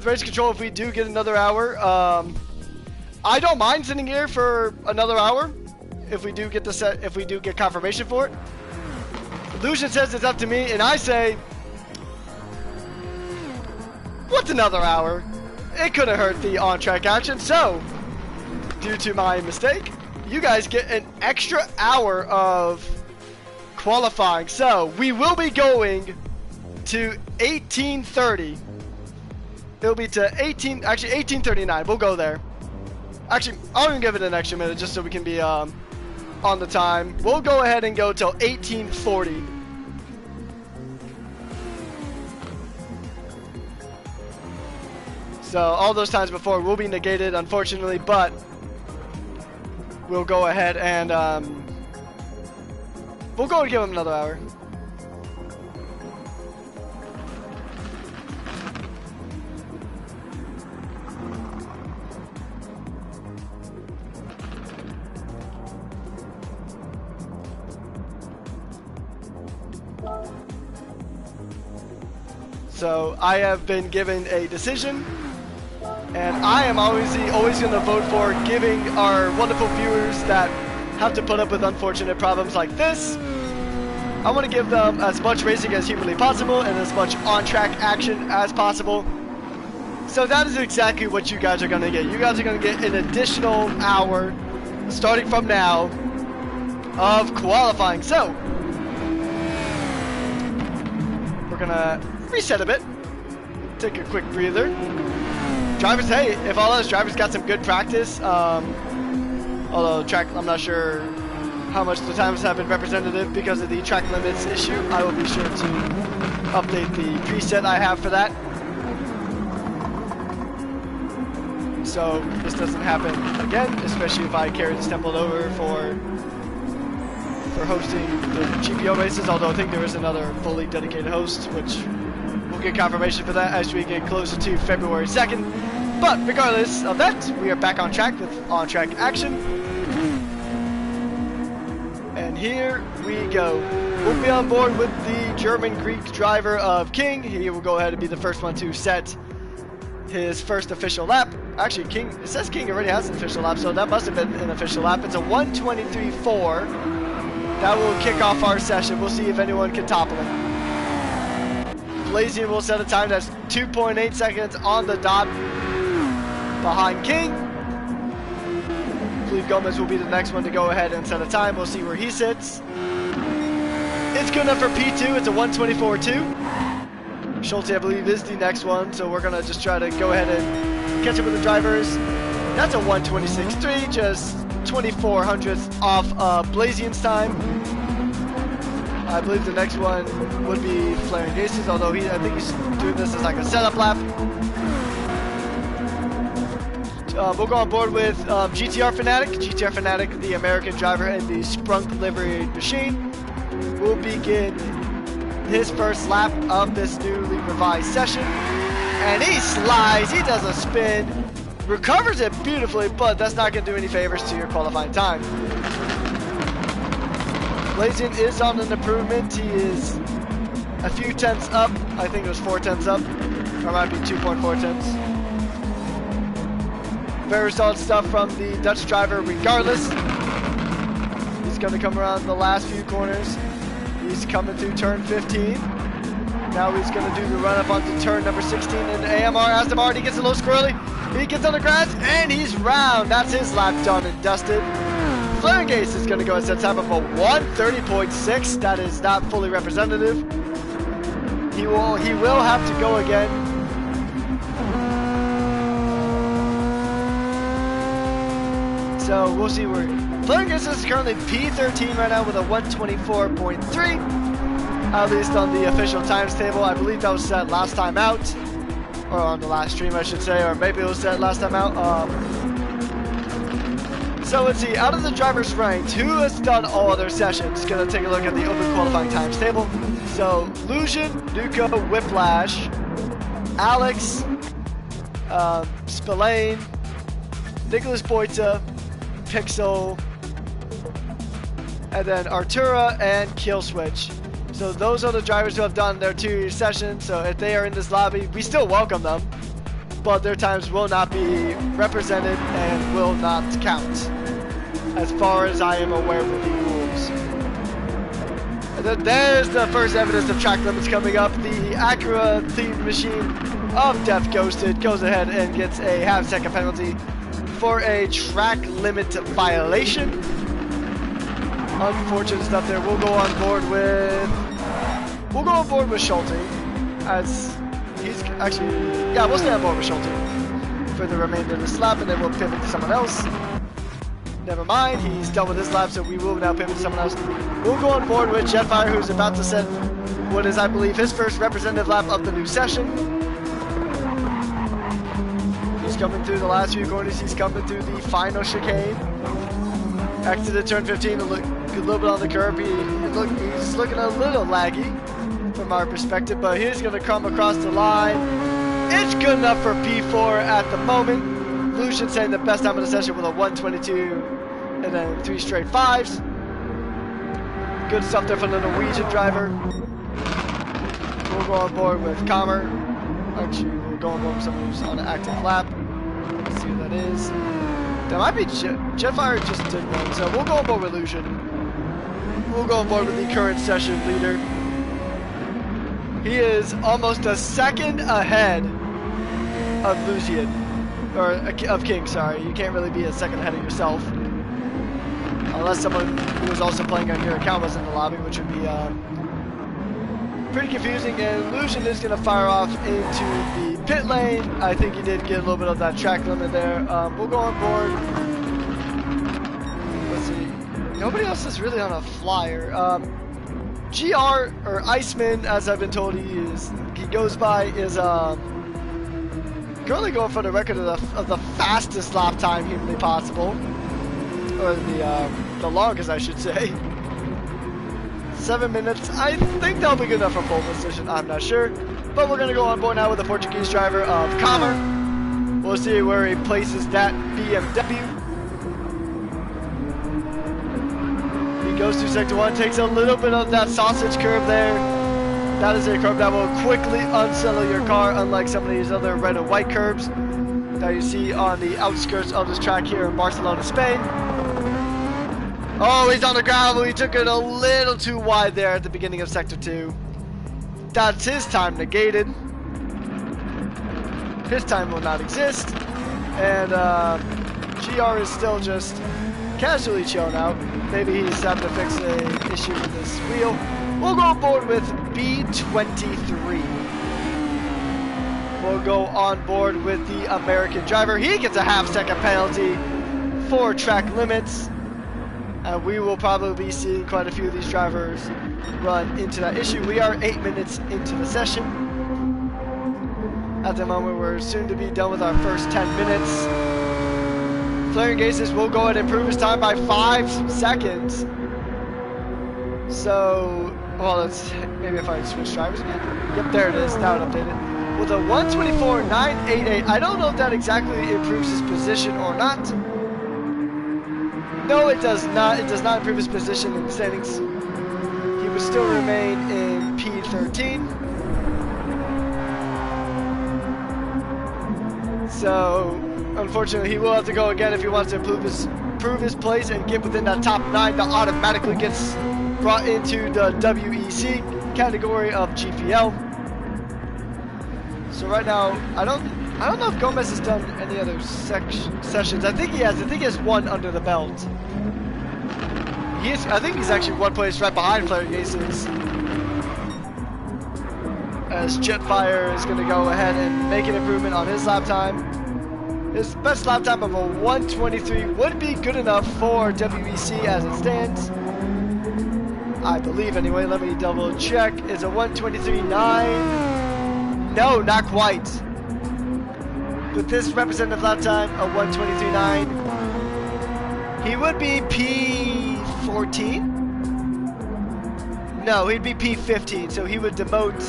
race control if we do get another hour. I don't mind sitting here for another hour if we do get confirmation for it. Lucian says it's up to me, and I say, what's another hour? It couldn't hurt the on-track action. So, due to my mistake, you guys get an extra hour of qualifying. So, we will be going to 1830. It'll be to 1839. We'll go there. Actually, I'll even give it an extra minute just so we can be on the time. We'll go ahead and go till 1840. So all those times before will be negated, unfortunately, but we'll go ahead and we'll go and give him another hour. So I have been given a decision, and I am always going to vote for giving our wonderful viewers that have to put up with unfortunate problems like this. I want to give them as much racing as humanly possible and as much on-track action as possible. So that is exactly what you guys are going to get. You guys are going to get an additional hour, starting from now, of qualifying. So we're going to reset a bit, take a quick breather. Drivers, hey, if all those drivers got some good practice, although track, I'm not sure how much the times have been representative because of the track limits issue. I will be sure to update the preset I have for that, so this doesn't happen again, especially if I carry this template over for hosting the GPL races, although I think there is another fully dedicated host, which we'll get confirmation for that as we get closer to February 2nd. But regardless of that, we are back on track with on-track action. And here we go. will be on board with the German-Greek driver of King. He will go ahead and be the first one to set his first official lap. Actually, King, it says King already has an official lap, so that must have been an official lap. It's a 1:23.4. That will kick off our session. We'll see if anyone can topple him. Blazian will set a time that's 2.8 seconds on the dot behind King. I believe Gomez will be the next one to go ahead and set a time. We'll see where he sits. It's good enough for P2. It's a 1:24.2. Schulte, I believe, is the next one, so we're going to just try to go ahead and catch up with the drivers. That's a 1:26.3, just 24 hundredths off Blazian's time. I believe the next one would be Flaring Aces, although I think he's doing this as like a setup lap. We'll go on board with GTR Fanatic. GTR Fanatic, the American driver in the Sprunk livery machine, will begin his first lap of this newly revised session. And he slides, he does a spin, recovers it beautifully, but that's not going to do any favors to your qualifying time. Blazian is on an improvement. He is a few tenths up. I think it was 4 tenths up, or might be 2.4 tenths. Very solid stuff from the Dutch driver regardless. He's going to come around the last few corners. He's coming through turn 15. Now he's going to do the run up onto turn number 16 in the AMR. Aston Martin, he gets a little squirrely. He gets on the grass and he's round. That's his lap done and dusted. Flaring Ace is going to go and set time of a 1:30.6. That is not fully representative. He will have to go again. So we'll see where Flaring Ace is currently P13 right now with a 1:24.3. At least on the official times table. I believe that was set last time out. Or on the last stream, I should say. Or maybe it was set last time out. So let's see. Out of the drivers ranked, who has done all other sessions? Gonna take a look at the open qualifying times table. So Lucian, Nuka, Whiplash, Alex, Spillane, Nicholas Boita, Pixel, and then Artura and Killswitch. So those are the drivers who have done their 2 sessions. So if they are in this lobby, we still welcome them, but their times will not be represented and will not count, as far as I am aware with the rules. And then there's the first evidence of track limits coming up. The Acura themed machine of Death Ghosted goes ahead and gets a half-second penalty for a track limit violation. Unfortunate stuff there. We'll go on board with Schulte, as he's actually, yeah, we'll stay on board with Schulte for the remainder of this lap, and then we'll pivot to someone else. Never mind, he's done with his lap, so we will now pivot to someone else. We'll go on board with Jetfire, who's about to set what is, I believe, his first representative lap of the new session. He's coming through the last few corners. He's coming through the final chicane. Exited turn 15 to look a little bit on the curb. He's looking a little laggy from our perspective, but he's going to come across the line. It's good enough for P4 at the moment. Lucian saying the best time of the session with a 1:22 and then 3 straight 5s. Good stuff there from the Norwegian driver. We'll go on board with Kammer. Actually, we'll go on board with someone who's on an active lap. Let's see who that is. That might be Jetfire just did one, so we'll go on board with Lucian. We'll go on board with the current session leader. He is almost a second ahead of Lucian, or of King, sorry. You can't really be a second ahead of yourself. Unless someone who was also playing on your account was in the lobby, which would be pretty confusing. And Lucian is going to fire off into the pit lane. I think he did get a little bit of that track limit there. We'll go on board. Let's see. Nobody else is really on a flyer. GR, or Iceman, as I've been told he goes by, is currently going for the record of the fastest lap time humanly possible. Or the longest, I should say. 7 minutes. I think that'll be good enough for pole position. I'm not sure. But we're going to go on board now with the Portuguese driver of Kammer. We'll see where he places that BMW. The he goes through sector 1, takes a little bit of that sausage curve there. That is a curve that will quickly unsettle your car, unlike some of these other red and white curves that you see on the outskirts of this track here in Barcelona, Spain. Oh, he's on the gravel. He took it a little too wide there at the beginning of sector 2. That's his time negated. His time will not exist. And GR is still just casually chilling out. Maybe he's having to fix an issue with this wheel. We'll go on board with B23. We'll go on board with the American driver. He gets a half-second penalty for track limits. And we will probably be seeing quite a few of these drivers run into that issue. We are 8 minutes into the session. At the moment, we're soon to be done with our first 10 minutes. Flaring Gases will go ahead and improve his time by 5 seconds. So, well, let's maybe if I switch drivers again. Yep, there it is. Now it updated. With a 124.988, I don't know if that exactly improves his position or not. No, it does not. It does not improve his position in the standings. He would still remain in P13. So, unfortunately, he will have to go again if he wants to improve his place and get within that top 9 that automatically gets brought into the WEC category of GPL. So right now, I don't know if Gomez has done any other sessions. I think he has. I think he has one under the belt. I think he's actually one place right behind Flaring Gases. As Jetfire is going to go ahead and make an improvement on his lap time. His best lap time of a 1:23 would be good enough for WEC as it stands. I believe anyway. Let me double check. It's a 1:23.9. No, not quite. With this representative lap time of 1:23.9, he would be P14? No, he'd be P15, so he would demote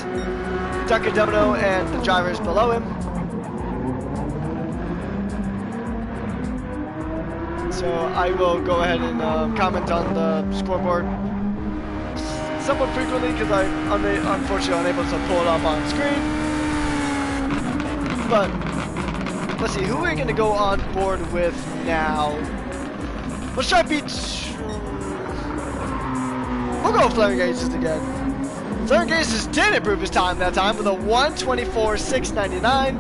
Ducadono and the drivers below him. So I will go ahead and comment on the scoreboard somewhat frequently because I'm unfortunately unable to pull it up on screen. But let's see, who are we going to go on board with now? Let's try we'll go Flaring Gases again. Flaring Gases did improve his time that time with a 1:24.699.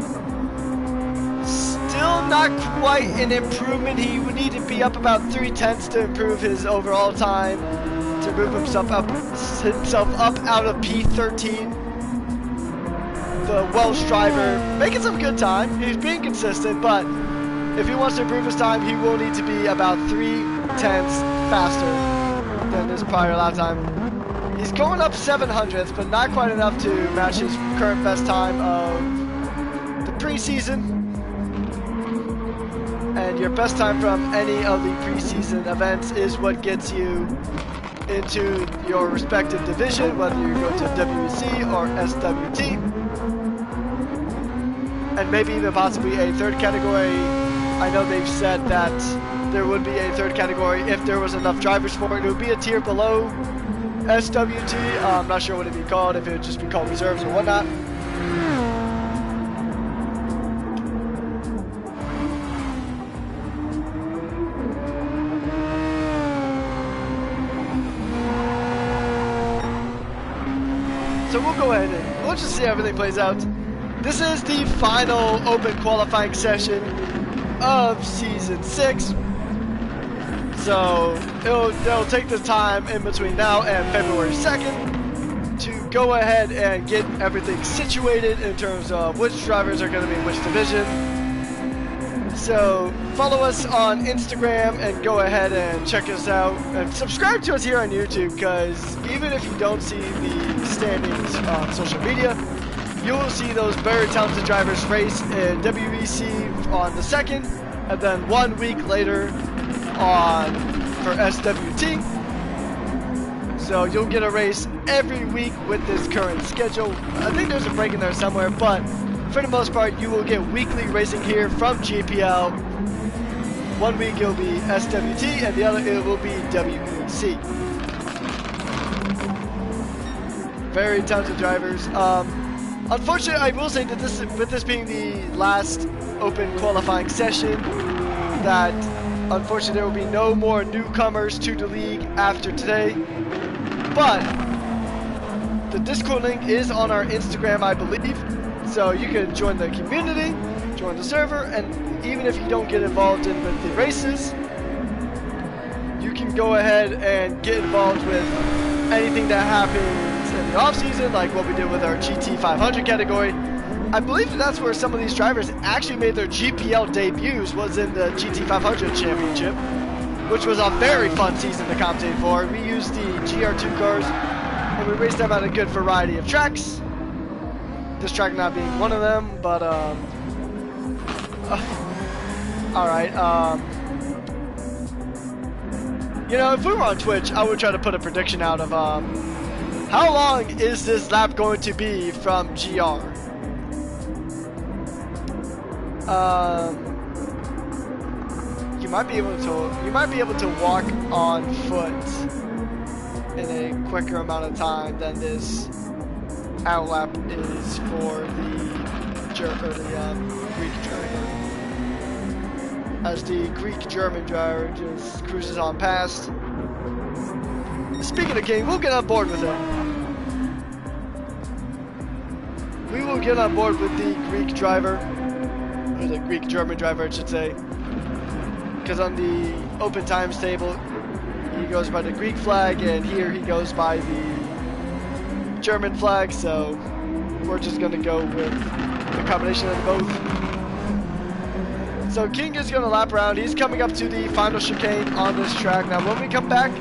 Still not quite an improvement. He would need to be up about 3/10 to improve his overall time, to move himself up out of P13. The Welsh driver making some good time. He's being consistent, but if he wants to improve his time, he will need to be about 3/10 faster than his prior lap time. He's going up 700ths, but not quite enough to match his current best time of the preseason. And your best time from any of the preseason events is what gets you into your respective division, whether you go to WEC or SWT. And maybe even possibly a third category. I know they've said that there would be a third category if there was enough drivers for it. It would be a tier below SWT. I'm not sure what it'd be called, if it would just be called reserves or whatnot. So we'll go ahead and we'll just see how everything plays out. This is the final open qualifying session of Season 6. So it'll take the time in between now and February 2nd to go ahead and get everything situated in terms of which drivers are going to be in which division. So follow us on Instagram and go ahead and check us out and subscribe to us here on YouTube, because even if you don't see the standings on social media, you will see those very talented drivers race in WEC on the 2nd, and then 1 week later for SWT. So you'll get a race every week with this current schedule. I think there's a break in there somewhere, but for the most part, you will get weekly racing here from GPL. 1 week it'll be SWT, and the other it will be WEC. very talented drivers. Unfortunately, I will say that with this being the last open qualifying session, that unfortunately there will be no more newcomers to the league after today. But the Discord link is on our Instagram, I believe, so you can join the community, join the server, and even if you don't get involved in with the races, you can go ahead and get involved with anything that happens in the off season, like what we did with our GT 500 category. I believe that's where some of these drivers actually made their GPL debuts, was in the GT 500 championship, which was a very fun season to commentate for. We used the GR2 cars, and we raced them at a good variety of tracks. This track not being one of them, but alright, you know, if we were on Twitch, I would try to put a prediction out of how long is this lap going to be from GR? You might be able to walk on foot in a quicker amount of time than this outlap is for the Greek driver. As the Greek-German driver just cruises on past. Speaking of King, we'll get on board with him. We will get on board with the Greek driver, or the Greek-German driver, I should say. Because on the open times table, he goes by the Greek flag, and here he goes by the German flag, so we're just going to go with the combination of both. So King is going to lap around. He's coming up to the final chicane on this track. Now when we come back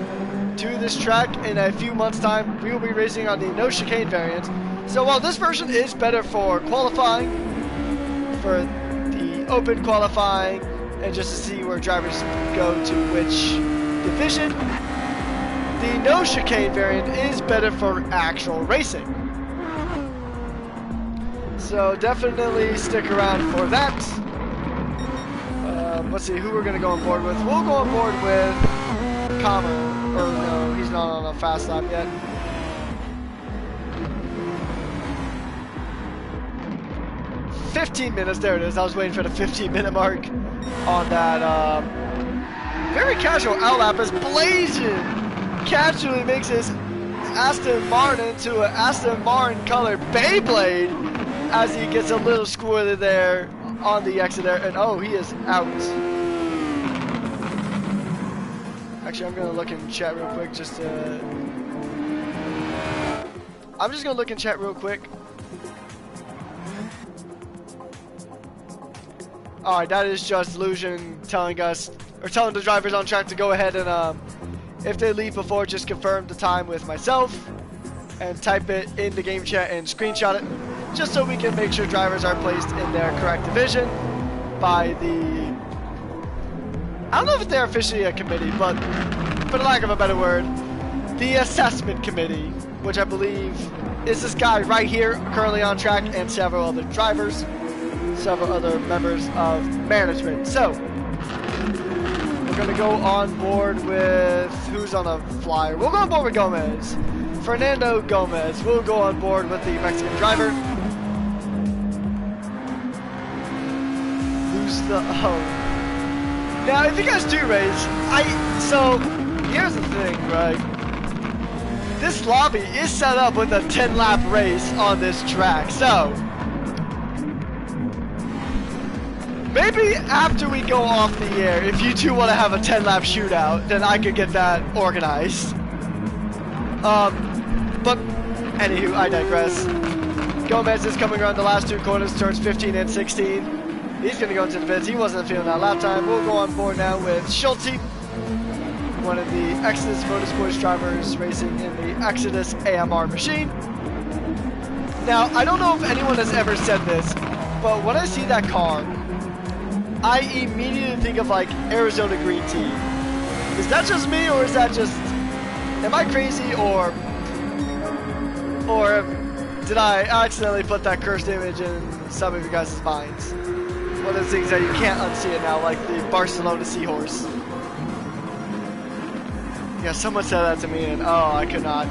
to this track in a few months' time, we will be racing on the no chicane variant. So while this version is better for qualifying, for the open qualifying, and just to see where drivers go to which division, the no chicane variant is better for actual racing. So definitely stick around for that. Let's see who we're going to go on board with. We'll go on board with Comer. Or no, he's not on a fast lap yet. $15 there it is. I was waiting for the 15-minute mark on that. Very casual outlap as Blazin casually makes his Aston Martin into an Aston Martin colored Beyblade as he gets a little squirrely there on the exit there, and oh, he is out. Actually, I'm gonna look in chat real quick just to... I'm just gonna look in chat real quick. Alright, that is just Illusion telling us, or telling the drivers on track to go ahead and, if they leave before, just confirm the time with myself and type it in the game chat and screenshot it, just so we can make sure drivers are placed in their correct division by the... I don't know if they're officially a committee, but for the lack of a better word, the assessment committee, which I believe is this guy right here, currently on track, and several other drivers, several other members of management. So, we're going to go on board with... who's on a flyer? We'll go on board with Gomez. Fernando Gomez. We'll go on board with the Mexican driver. Who's the... oh. Now, if you guys do race, so, here's the thing, right? This lobby is set up with a 10-lap race on this track, so... maybe after we go off the air, if you two want to have a 10-lap shootout, then I could get that organized. But, anywho, I digress. Gomez is coming around the last two corners, turns 15 and 16. He's going to go into the pits. He wasn't feeling that lap time. We'll go on board now with Schulte, one of the Exodus Motorsports drivers racing in the Exodus AMR machine. Now, I don't know if anyone has ever said this, but when I see that car, I immediately think of like Arizona green tea. Is that just me, or is that just, am I crazy, or did I accidentally put that cursed image in some of you guys' minds? One of those things that you can't unsee it now, like the Barcelona seahorse. Yeah, someone said that to me, and oh, I could not.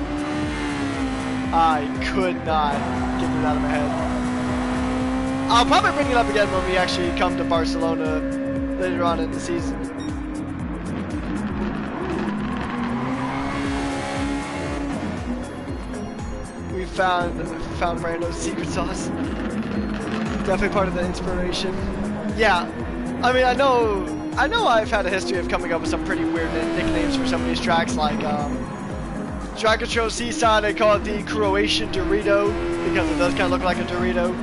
I could not get it out of my head. I'll probably bring it up again when we actually come to Barcelona later on in the season. We found Brando's secret sauce. Definitely part of the inspiration. Yeah, I mean, I know I've had a history of coming up with some pretty weird nicknames for some of these tracks, like Dragotro Seaside, they call it the Croatian Dorito, because it does kind of look like a Dorito.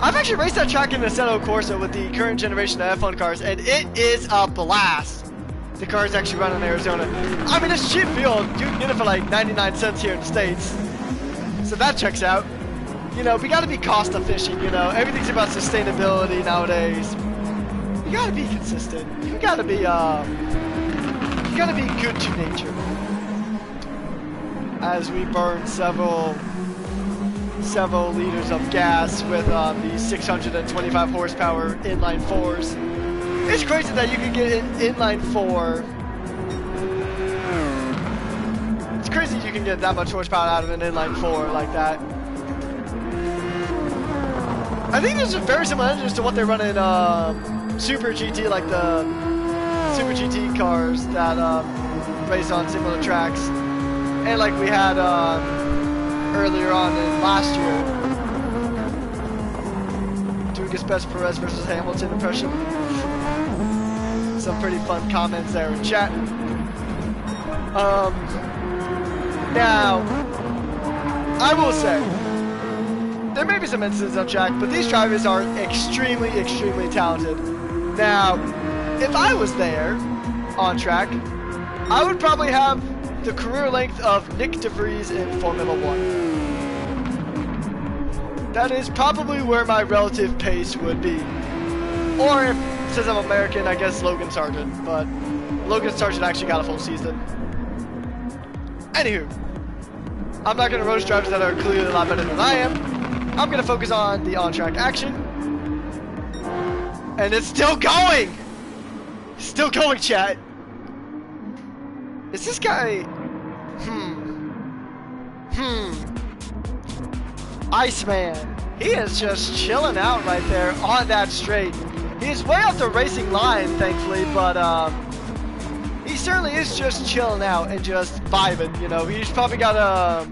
I've actually raced that track in the Assetto Corsa with the current generation of F1 cars, and it is a blast. The cars actually run in Arizona. I mean, it's cheap fuel. You can get it for like 99 cents here in the States. So that checks out. You know, we gotta be cost efficient, you know. Everything's about sustainability nowadays. You gotta be consistent. You gotta be good to nature. As we burn several liters of gas with these 625 horsepower inline fours. It's crazy that you can get an inline four. It's crazy you can get that much horsepower out of an inline four like that. I think there's very similar engines to what they run in Super GT, like the Super GT cars that race on similar tracks. And like we had earlier on in last year, doing his best Perez versus Hamilton impression. Some pretty fun comments there in chat. Now, I will say, there may be some incidents on track, but these drivers are extremely, extremely talented. Now, if I was there on track, I would probably have the career length of Nick DeVries in Formula 1. That is probably where my relative pace would be. Or if, since I'm American, I guess Logan Sargent. But Logan Sargent actually got a full season. Anywho, I'm not going to roast drivers that are clearly a lot better than I am. I'm going to focus on the on-track action. And it's still going! Still going, chat. Is this guy... Iceman. He is just chilling out right there on that straight. He's way off the racing line, thankfully, but he certainly is just chilling out and just vibing, you know. He's probably got a...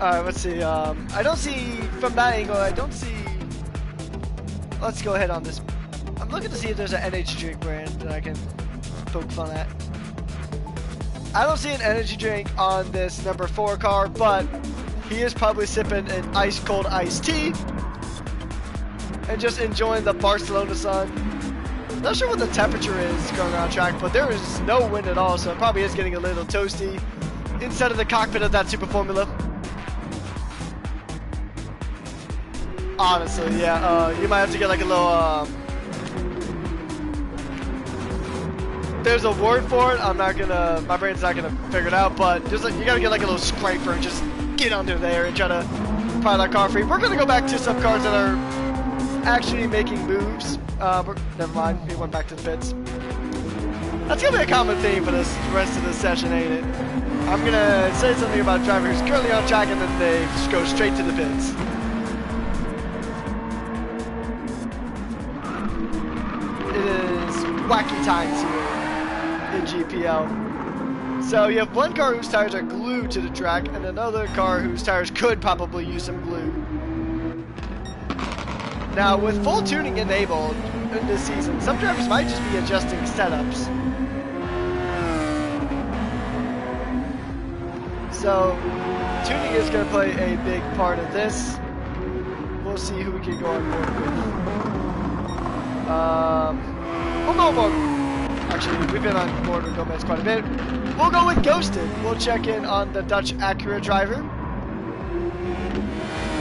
Alright, let's see. I don't see, from that angle, I don't see... Let's go ahead on this. I'm looking to see if there's an energy drink brand that I can focus on that. I don't see an energy drink on this number 4 car, but he is probably sipping an ice cold iced tea and just enjoying the Barcelona sun. Not sure what the temperature is going around track, but there is no wind at all, so it probably is getting a little toasty inside of the cockpit of that Super Formula. Honestly, yeah, you might have to get like a little, there's a word for it. I'm not gonna, my brain's not gonna figure it out, but just like, you gotta get like a little scraper and just get under there and try to pry that car free. We're gonna go back to some cars that are actually making moves. Never mind, we went back to the pits. That's gonna be a common theme for this rest of the session, ain't it? I'm gonna say something about a driver who's currently on track and then they just go straight to the pits. It is wacky times here in GPL. So you have one car whose tires are glued to the track and another car whose tires could probably use some glue. Now with full tuning enabled in this season, some drivers might just be adjusting setups. So tuning is going to play a big part of this. We'll see who we can go on board with. We'll go more. Actually, we've been on board with Gomez quite a bit. We'll go with Ghosted. We'll check in on the Dutch Acura driver.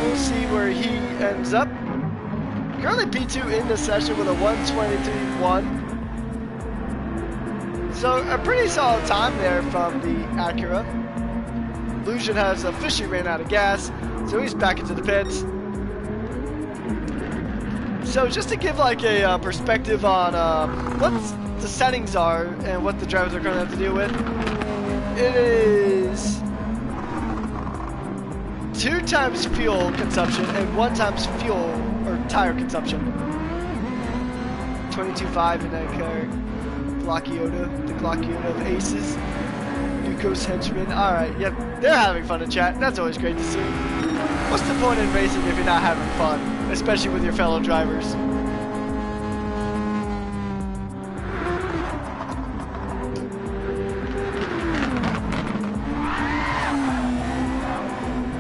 We'll see where he ends up. Currently P2 in the session with a 1:23.1. So a pretty solid time there from the Acura. Lucian has officially ran out of gas, so he's back into the pits. So just to give like a perspective on the settings are and what the drivers are going to have to deal with. It is 2 times fuel consumption and 1 times fuel or tire consumption. 22.5 in that car. Glockyoda, the Glockyoda of aces. Nuco's henchman. Alright, yep, they're having fun in chat. That's always great to see. What's the point in racing if you're not having fun? Especially with your fellow drivers.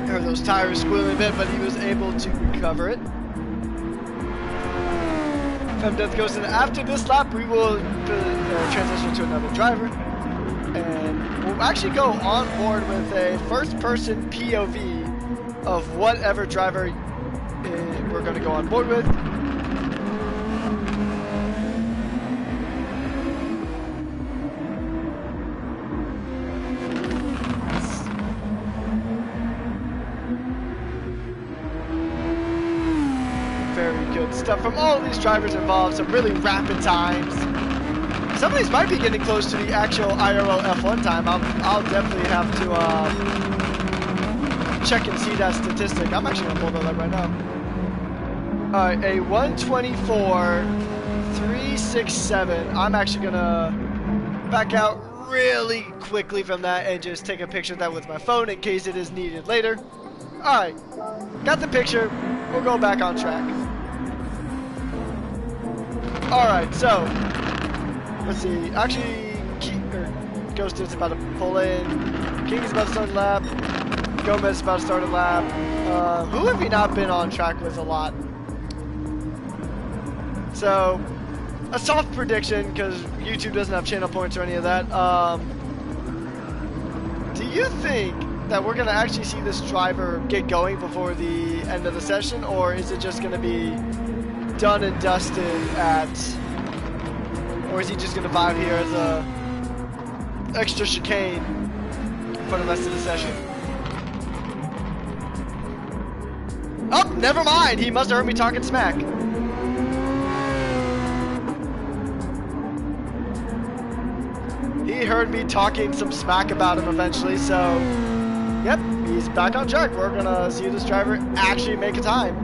Heard those tires squealing a bit, but he was able to recover it. Femdeath goes in. After this lap, we will transition to another driver. And we'll actually go on board with a first-person POV of whatever driver we're going to go on board with. Very good stuff from all of these drivers involved. Some really rapid times. Some of these might be getting close to the actual IRL F1 time. I'll definitely have to check and see that statistic. I'm actually gonna pull that up right now. Alright, a 1:24.367. I'm actually gonna back out really quickly from that and just take a picture of that with my phone in case it is needed later. Alright, got the picture. We'll go back on track. Alright, so let's see. Actually, Ghost is about to pull in. King is about to start a lap. Gomez is about to start a lap. Who have we not been on track with a lot? So, a soft prediction, because YouTube doesn't have channel points or any of that. Do you think that we're going to actually see this driver get going before the end of the session, or is it just going to be done and dusted or is he just going to vibe here as a extra chicane for the rest of the session? Oh, never mind. He must have heard me talking smack. He heard me talking some smack about him eventually, so yep, he's back on track. We're going to see this driver actually make a time.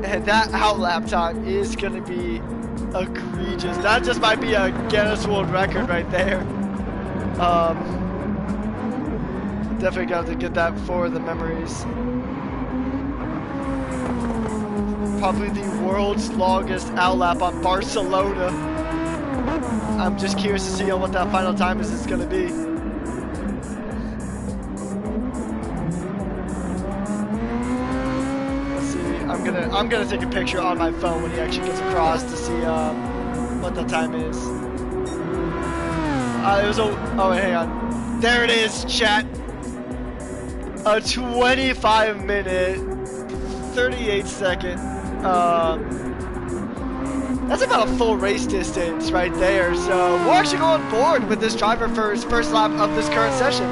And that outlap time is going to be egregious. That just might be a Guinness World Record right there. Definitely got to get that for the memories. Probably the world's longest outlap on Barcelona. I'm just curious to see what that final time is going to be. I'm gonna take a picture on my phone when he actually gets across to see what the time is. Oh, hang on. There it is, chat. A 25-minute, 38-second. That's about a full race distance right there. So we'll actually go on board with this driver for his first lap of this current session.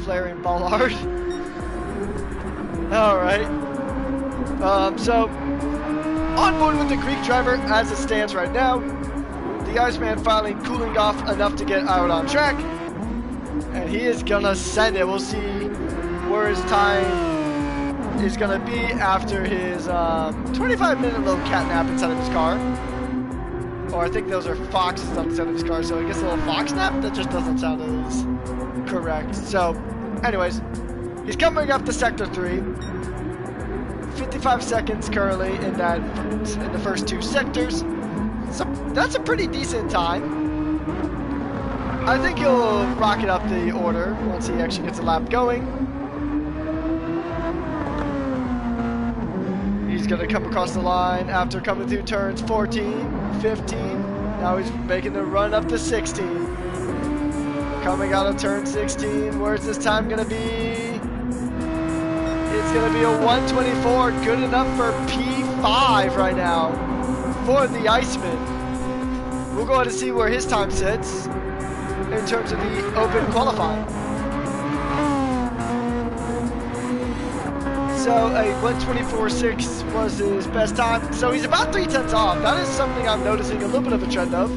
Flaring Ballard. Alright. So, on board with the Greek driver as it stands right now. The Iceman finally cooling off enough to get out on track. And he is gonna send it. We'll see where his time is gonna be after his 25-minute little cat nap inside of his car. Or I think those are foxes on the side of his car, so I guess a little fox nap? That just doesn't sound as correct. So, anyways. He's coming up to Sector 3. 55 seconds currently in the first 2 sectors. So that's a pretty decent time. I think he'll rocket up the order once he actually gets a lap going. He's going to come across the line after coming through turns 14, 15. Now he's making the run up to 16. Coming out of turn 16. Where's this time going to be? It's going to be a 1:24, good enough for P5 right now for the Iceman. We'll go ahead and see where his time sits in terms of the open qualifying. So a 1:24.6 was his best time. So he's about 3/10 off. That is something I'm noticing a little bit of a trend of.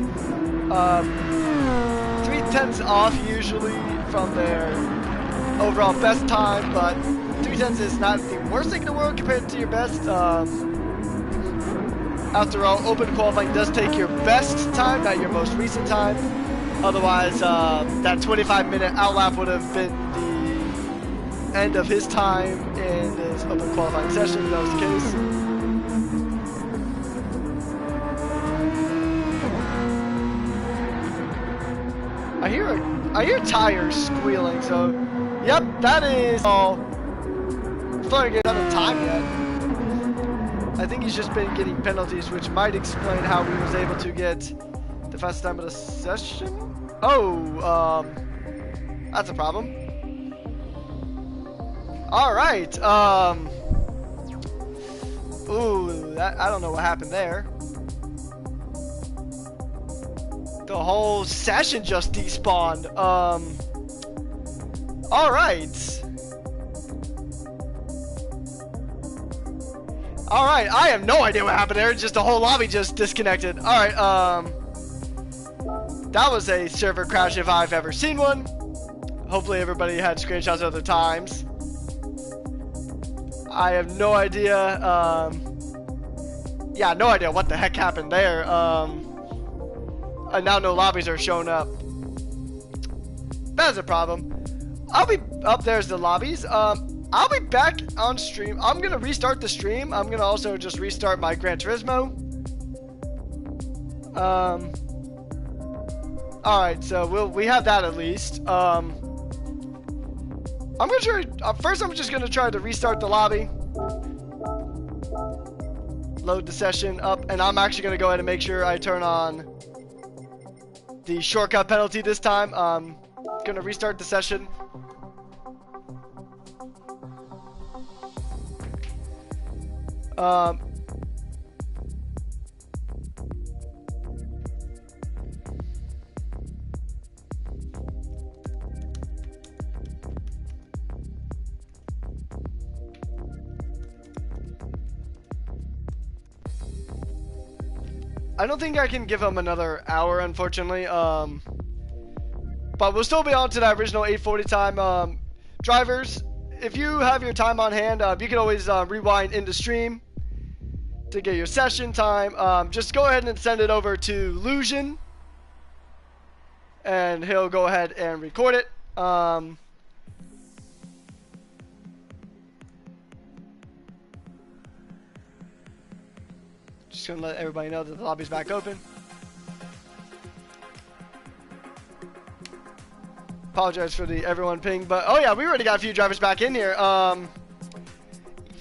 3/10 off usually from their overall best time, but 3/10 is not the worst thing in the world compared to your best. After all, open qualifying does take your best time, not your most recent time. Otherwise, that 25-minute outlap would have been the end of his time in his open qualifying session, if that was the case. I hear tires squealing, so yep, that is all. I'm starting to get out of time yet. I think he's just been getting penalties, which might explain how he was able to get the fastest time of the session. Oh, that's a problem. All right. Ooh, I don't know what happened there. The whole session just despawned. All right. All right. I have no idea what happened there. Just the whole lobby just disconnected. All right. That was a server crash if I've ever seen one. Hopefully everybody had screenshots of other times. I have no idea. Yeah, no idea what the heck happened there. And now no lobbies are showing up. That's a problem. I'll be up. There's the lobbies. I'll be back on stream. I'm gonna restart the stream. I'm gonna also just restart my Gran Turismo. All right, so we have that at least. I'm gonna try. First, I'm just gonna try to restart the lobby, load the session up, and I'm actually gonna go ahead and make sure I turn on the shortcut penalty this time. Gonna restart the session. I don't think I can give him another hour, unfortunately. But we'll still be on to that original 8:40 time. Drivers, if you have your time on hand, you can always rewind into stream to get your session time. Just go ahead and send it over to Lusion, and he'll go ahead and record it. Just gonna let everybody know that the lobby's back open. Apologize for the everyone ping, but oh yeah, we already got a few drivers back in here.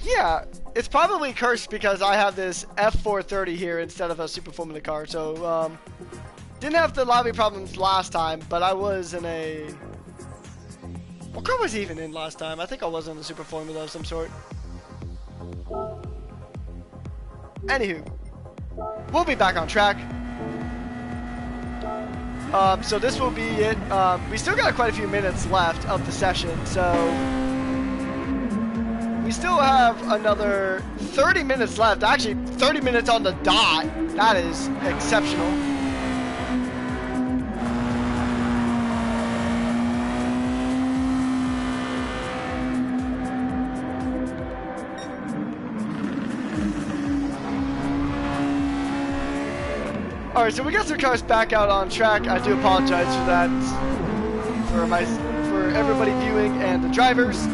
Yeah, it's probably cursed because I have this F430 here instead of a Super Formula car. So didn't have the lobby problems last time, but I was in a. What car was he even in last time? I think I was in a Super Formula of some sort. Anywho, we'll be back on track. So this will be it. We still got quite a few minutes left of the session, so we still have another 30 minutes left. Actually, 30 minutes on the dot. That is exceptional. Alright, so we got some cars back out on track. I do apologize for that, for everybody viewing and the drivers.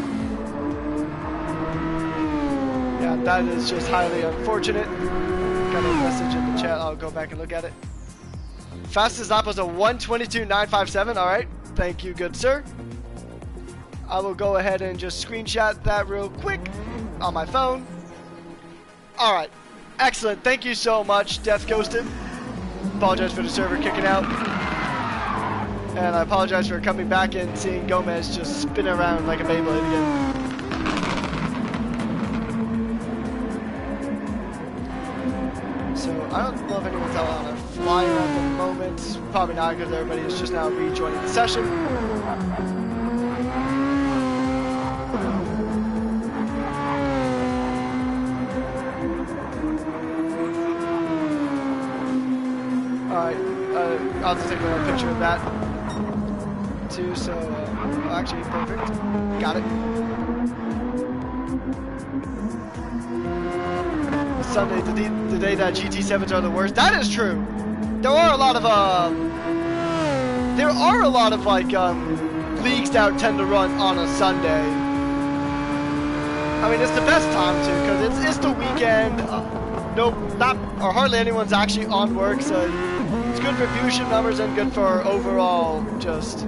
Yeah, that is just highly unfortunate. Got a message in the chat. I'll go back and look at it. Fastest lap was a 1:22.957. Alright, thank you, good sir. I will go ahead and just screenshot that real quick on my phone. Alright, excellent. Thank you so much, Death Ghosted. Apologize for the server kicking out. And I apologize for coming back and seeing Gomez just spin around like a Beyblade again. So I don't know if anyone's out on a flyer at the moment. Probably not, because everybody is just now rejoining the session. I'll just take another picture of that too. So actually, perfect. Got it. Sunday, the day that GT7s are the worst. That is true. There are a lot of like leagues that tend to run on a Sunday. I mean, it's the best time to, because it's the weekend. Or hardly anyone's actually on work, so it's good for viewership numbers and good for overall just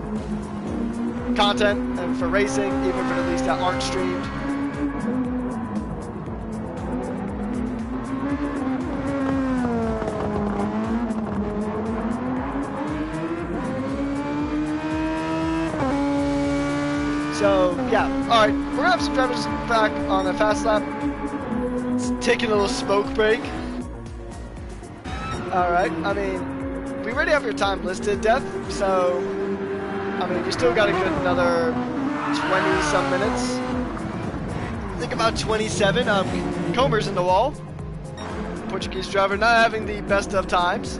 content and for racing, even for the leagues that aren't streamed. So, yeah, alright, we're gonna have some drivers back on a fast lap. Let's take a little smoke break. Alright, I mean, we already have your time listed, Death, so, I mean, you still got a good another 20-some minutes. I think about 27. Comer's in the wall. Portuguese driver not having the best of times.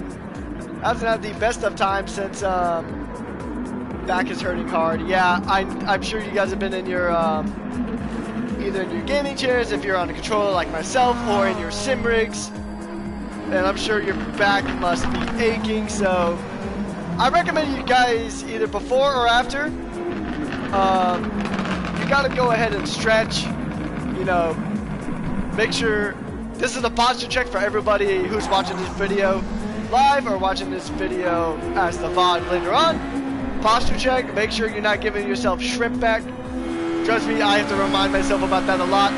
Hasn't had the best of times since, back is hurting hard. Yeah, I'm sure you guys have been in your either in your gaming chairs if you're on a controller like myself, or in your sim rigs, and I'm sure your back must be aching. So I recommend you guys either before or after. You gotta go ahead and stretch. You know, make sure this is a posture check for everybody who's watching this video live or watching this video as the VOD later on. Posture check, make sure you're not giving yourself shrimp back. Trust me, I have to remind myself about that a lot.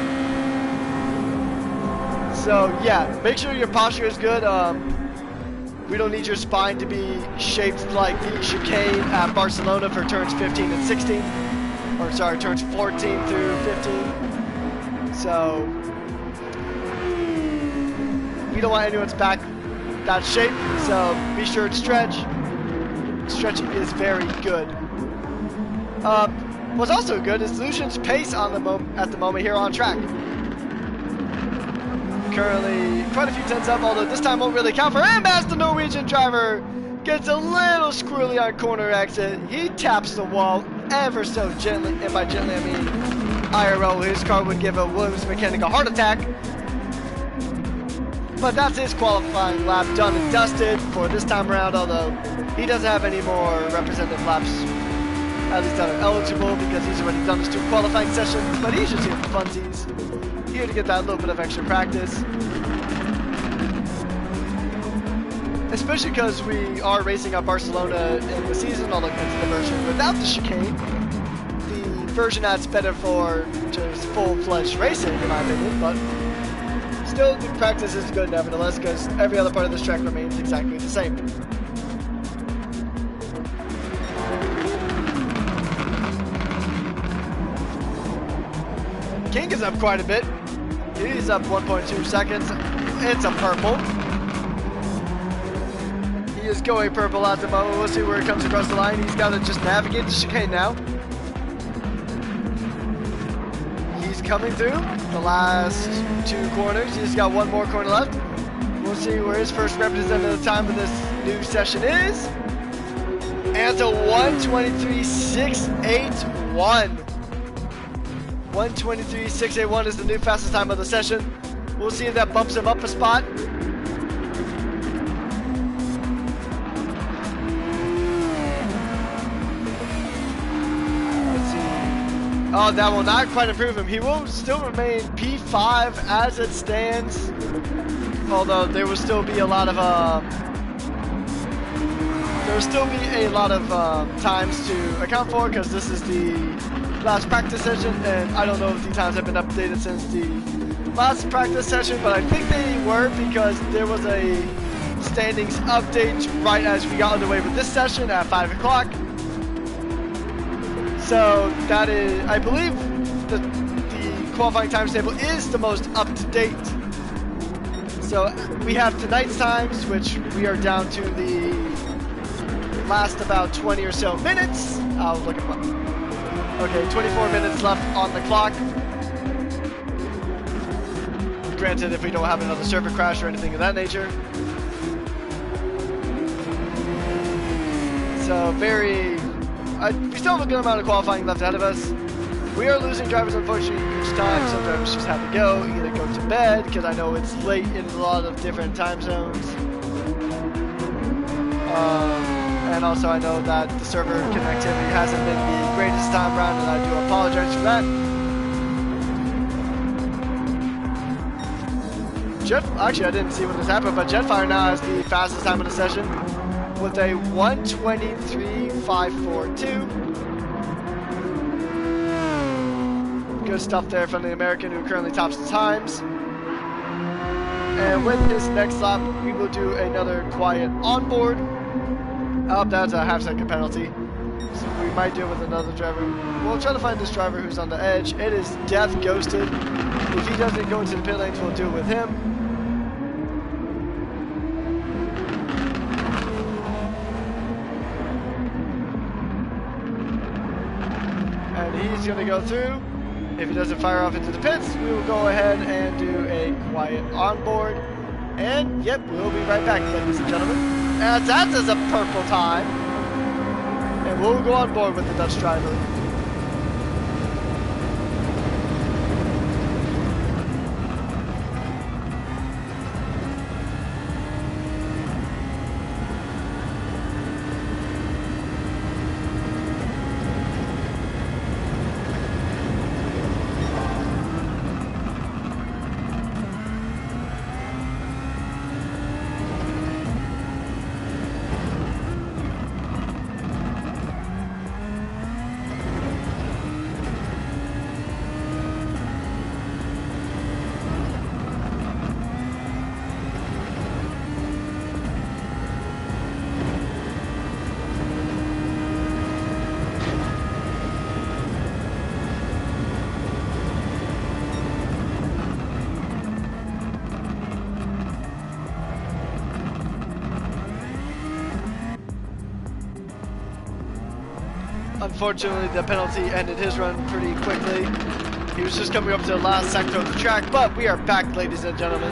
So yeah, make sure your posture is good. We don't need your spine to be shaped like the chicane at Barcelona for turns 15 and 16. Or sorry, turns 14 through 15. So we don't want anyone's back that shape, so be sure to stretch. Stretching is very good. What's also good is Lucian's pace on at the moment here on track. Currently quite a few tenths up, although this time won't really count for him as the Norwegian driver gets a little squirrely on corner exit. He taps the wall ever so gently, and by gently I mean IRL, his car would give a Williams mechanic a heart attack. But that's his qualifying lap done and dusted for this time around, although he doesn't have any more representative laps, at least eligible, because he's already done his 2 qualifying sessions, but he's just here for funsies, here to get that little bit of extra practice. Especially because we are racing at Barcelona in the season, although it's the version without the chicane. The version that's better for just full-fledged racing, in my opinion, but still, the practice is good nevertheless, because every other part of this track remains exactly the same. King is up quite a bit. He's up 1.2 seconds. It's a purple. He is going purple at the moment. We'll see where he comes across the line. He's got to just navigate the chicane now. He's coming through the last 2 corners. He's got 1 more corner left. We'll see where his first representative time of this new session is. And it's a 1:23.681. 1:23.681 is the new fastest time of the session. We'll see if that bumps him up a spot. Let's see. Oh, that will not quite improve him. He will still remain P5 as it stands. Although there will still be a lot of times to account for, because this is the last practice session, and I don't know if the times have been updated since the last practice session, but I think they were, because there was a standings update right as we got underway with this session at 5 o'clock. So that is, I believe the qualifying times table is the most up to date. So we have tonight's times, which we are down to the last about 20 or so minutes. I'll look at what. Okay, 24 minutes left on the clock. Granted, if we don't have another server crash or anything of that nature. So we still have a good amount of qualifying left ahead of us. We are losing drivers, unfortunately, each time. Some drivers just have to go, either go to bed, because I know it's late in a lot of different time zones. And also I know that the server connectivity hasn't been the greatest time around, and I do apologize for that. Actually, I didn't see when this happened, but Jetfire now has the fastest time of the session with a 1:23.542. Good stuff there from the American, who currently tops the times. And with this next lap, we will do another quiet onboard. Oh, that's a half-second penalty. So we might deal with another driver. We'll try to find this driver who's on the edge. It is Death Ghosted. If he doesn't go into the pit lanes, we'll deal with him. And he's going to go through. If he doesn't fire off into the pits, we will go ahead and do a quiet onboard. And, yep, we'll be right back, ladies and gentlemen. And that is a purple time. And we'll go on board with the Dutch driver. Unfortunately, the penalty ended his run pretty quickly. He was just coming up to the last sector of the track, but we are back, ladies and gentlemen.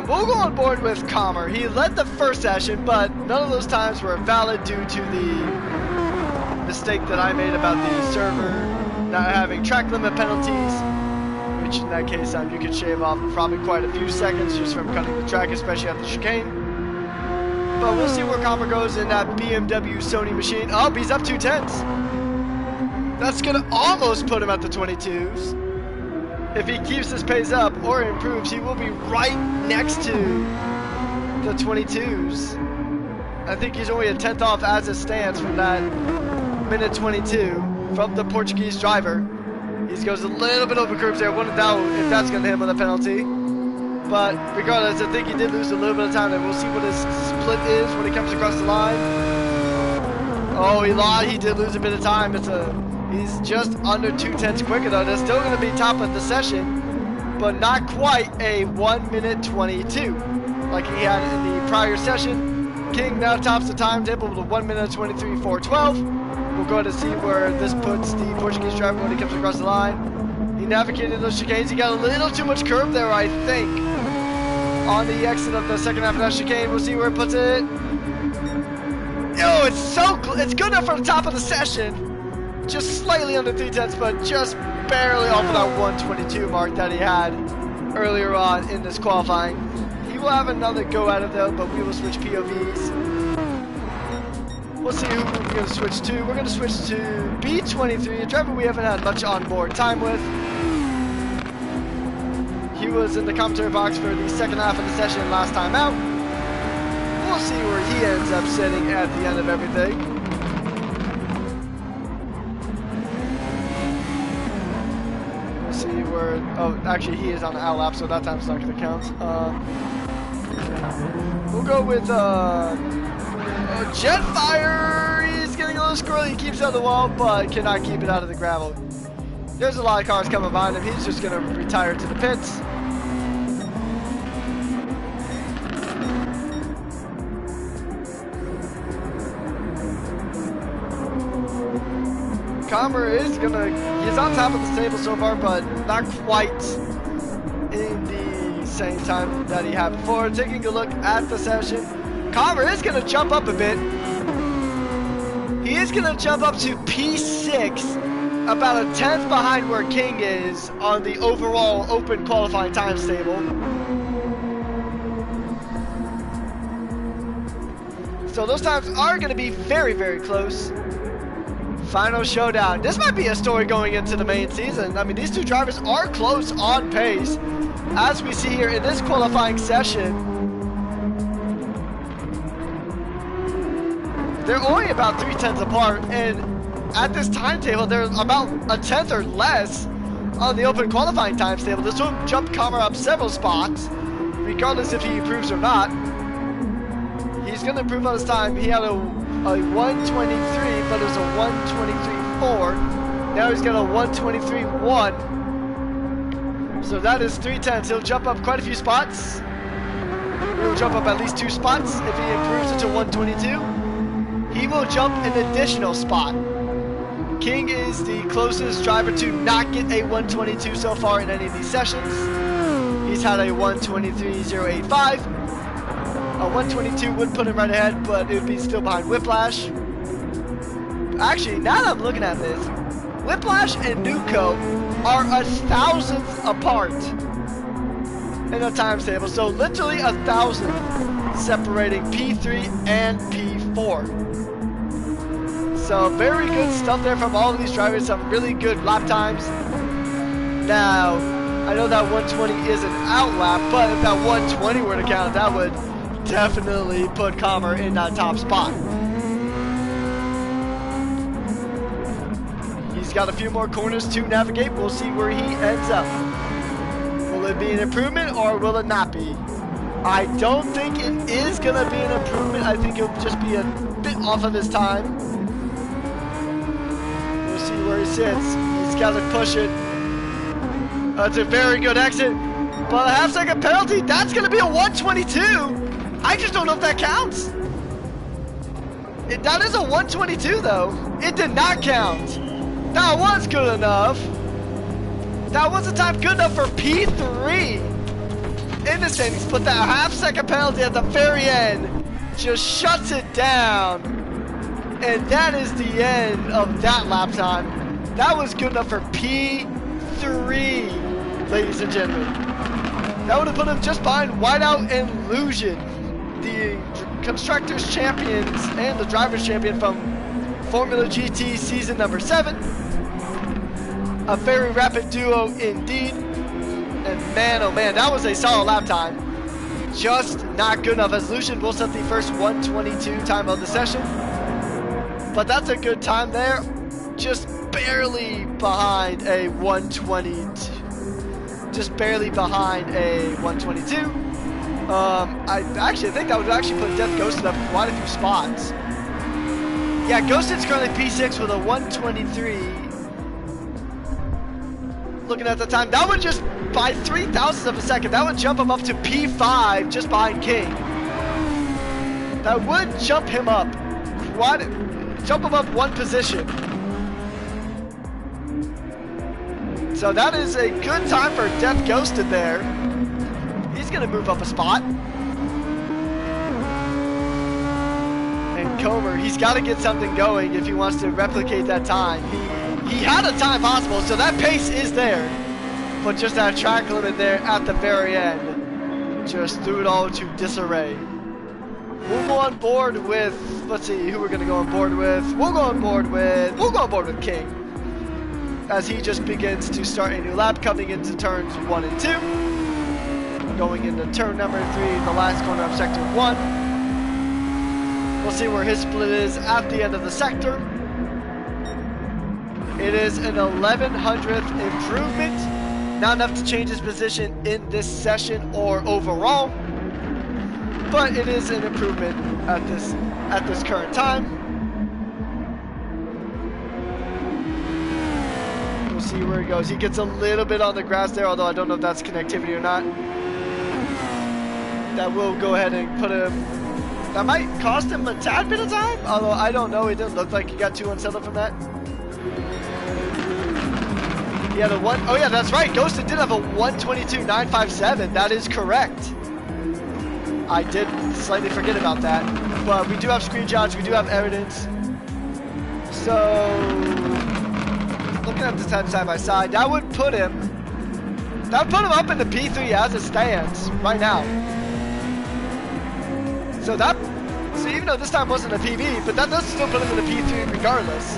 We'll go on board with Calmer. He led the first session, but none of those times were valid due to the mistake that I made about the server not having track limit penalties, which in that case you could shave off probably quite a few seconds just from cutting the track, especially at the chicane. But we'll see where Calmer goes in that BMW Sony machine. Oh, he's up 2/10. That's going to almost put him at the 22s. If he keeps his pace up or improves, he will be right next to the 22s. I think he's only a 10th off as it stands from that minute 22 from the Portuguese driver. He goes a little bit over curves there. I wonder if that's going to hit him with a penalty. But regardless, I think he did lose a little bit of time, and we'll see what his split is when he comes across the line. Oh, he did lose a bit of time. He's just under 2/10 quicker though. They're still going to be top of the session, but not quite a 1:22 like he had in the prior session. King now tops the timetable with a 1:23.412. We'll go ahead and see where this puts the Portuguese driver when he comes across the line. He navigated those chicanes. He got a little too much curve there, I think, on the exit of the second half of that chicane. We'll see where it puts it. Oh, it's good enough for the top of the session. Just slightly under 3/10, but just barely off of that 1:22 mark that he had earlier on in this qualifying. He will have another go at it though, but we will switch POVs. We'll see who we're going to switch to. We're going to switch to B23, a driver we haven't had much onboard time with. He was in the commentary box for the second half of the session last time out. We'll see where he ends up sitting at the end of everything. We'll see where... Oh, actually he is on the out lap, so that time's not going to count. We'll go with... Jetfire! He's getting a little squirrely. He keeps it on the wall, but cannot keep it out of the gravel. There's a lot of cars coming behind him. He's just going to retire to the pits. Calmer is he's on top of the table so far, but not quite in the same time that he had before. Taking a look at the session, Carver is going to jump up a bit. He is going to jump up to P6, about a 10th behind where King is on the overall open qualifying times table. So those times are going to be very, very close. Final showdown. This might be a story going into the main season. I mean, these two drivers are close on pace. As we see here in this qualifying session, they're only about 3/10 apart, and at this timetable, they're about a 10th or less on the open qualifying times table. This will jump Carver up several spots, regardless if he improves or not. He's going to improve on his time. He had a 1:23, but it was a 1:23.4. Now he's got a 1:23.1. So that is 3/10. He'll jump up quite a few spots. He'll jump up at least 2 spots if he improves it to 1:22. He will jump an additional spot. King is the closest driver to not get a 1:22 so far in any of these sessions. He's had a 1:23.085. A 1:22 would put him right ahead, but it would be still behind Whiplash. Actually, now that I'm looking at this, Whiplash and Nuco are 1,000th apart in the times table. So literally 1,000 separating P3 and P4. So very good stuff there from all of these drivers. Some really good lap times. Now, I know that 120 is an out lap, but if that 120 were to count, that would definitely put Carver in that top spot. He's got a few more corners to navigate. We'll see where he ends up. Will it be an improvement or will it not be? I don't think it is going to be an improvement. I think it'll just be a bit off of his time. We'll see where he sits. He's got to push it. That's a very good exit. But a half-second penalty, that's going to be a 1:22. I just don't know if that counts. That is a 1:22 though. It did not count. That was good enough. That was a time good enough for P3 in the standings, but that half-second penalty at the very end just shuts it down. And that is the end of that lap time. That was good enough for P3, ladies and gentlemen. That would have put him just behind Whiteout and Lusion, the Constructors Champions and the Drivers Champion from Formula GT season number 7. A very rapid duo indeed. And man, oh man, that was a solid lap time. Just not good enough, as Lucian will set the first 1:22 time of the session. But that's a good time there. Just barely behind a 1:22. Just barely behind a 1:22. I actually think that would actually put Death Ghosted up quite a few spots. Yeah, Ghosted's currently P6 with a 1:23. Looking at the time, that would just, by 0.003 of a second, that would jump him up to P5 just behind King. That would jump him up one position. So that is a good time for Death Ghosted there. He's gonna move up a spot. And Comer, he's gotta get something going if he wants to replicate that time. He had a time possible, so that pace is there. But just that track limit there at the very end just threw it all into disarray. We'll go on board with, let's see who we're gonna go on board with. We'll go on board with King, as he just begins to start a new lap, coming into turns 1 and 2. Going into turn number 3, the last corner of sector 1. We'll see where his split is at the end of the sector. It is an 1100th improvement. Not enough to change his position in this session or overall, but it is an improvement at this current time. We'll see where he goes. He gets a little bit on the grass there, although I don't know if that's connectivity or not. That will go ahead and put him. That might cost him a tad bit of time, although I don't know. It doesn't look like he got too unsettled from that. He had a oh yeah, that's right. Ghosted did have a 1:22.957. That is correct. I did slightly forget about that. But we do have screenshots, we do have evidence. So, looking at the time side by side, that would put him up in the P3 as it stands right now. So even though this time wasn't a PB, but that does still put him in the P3 regardless.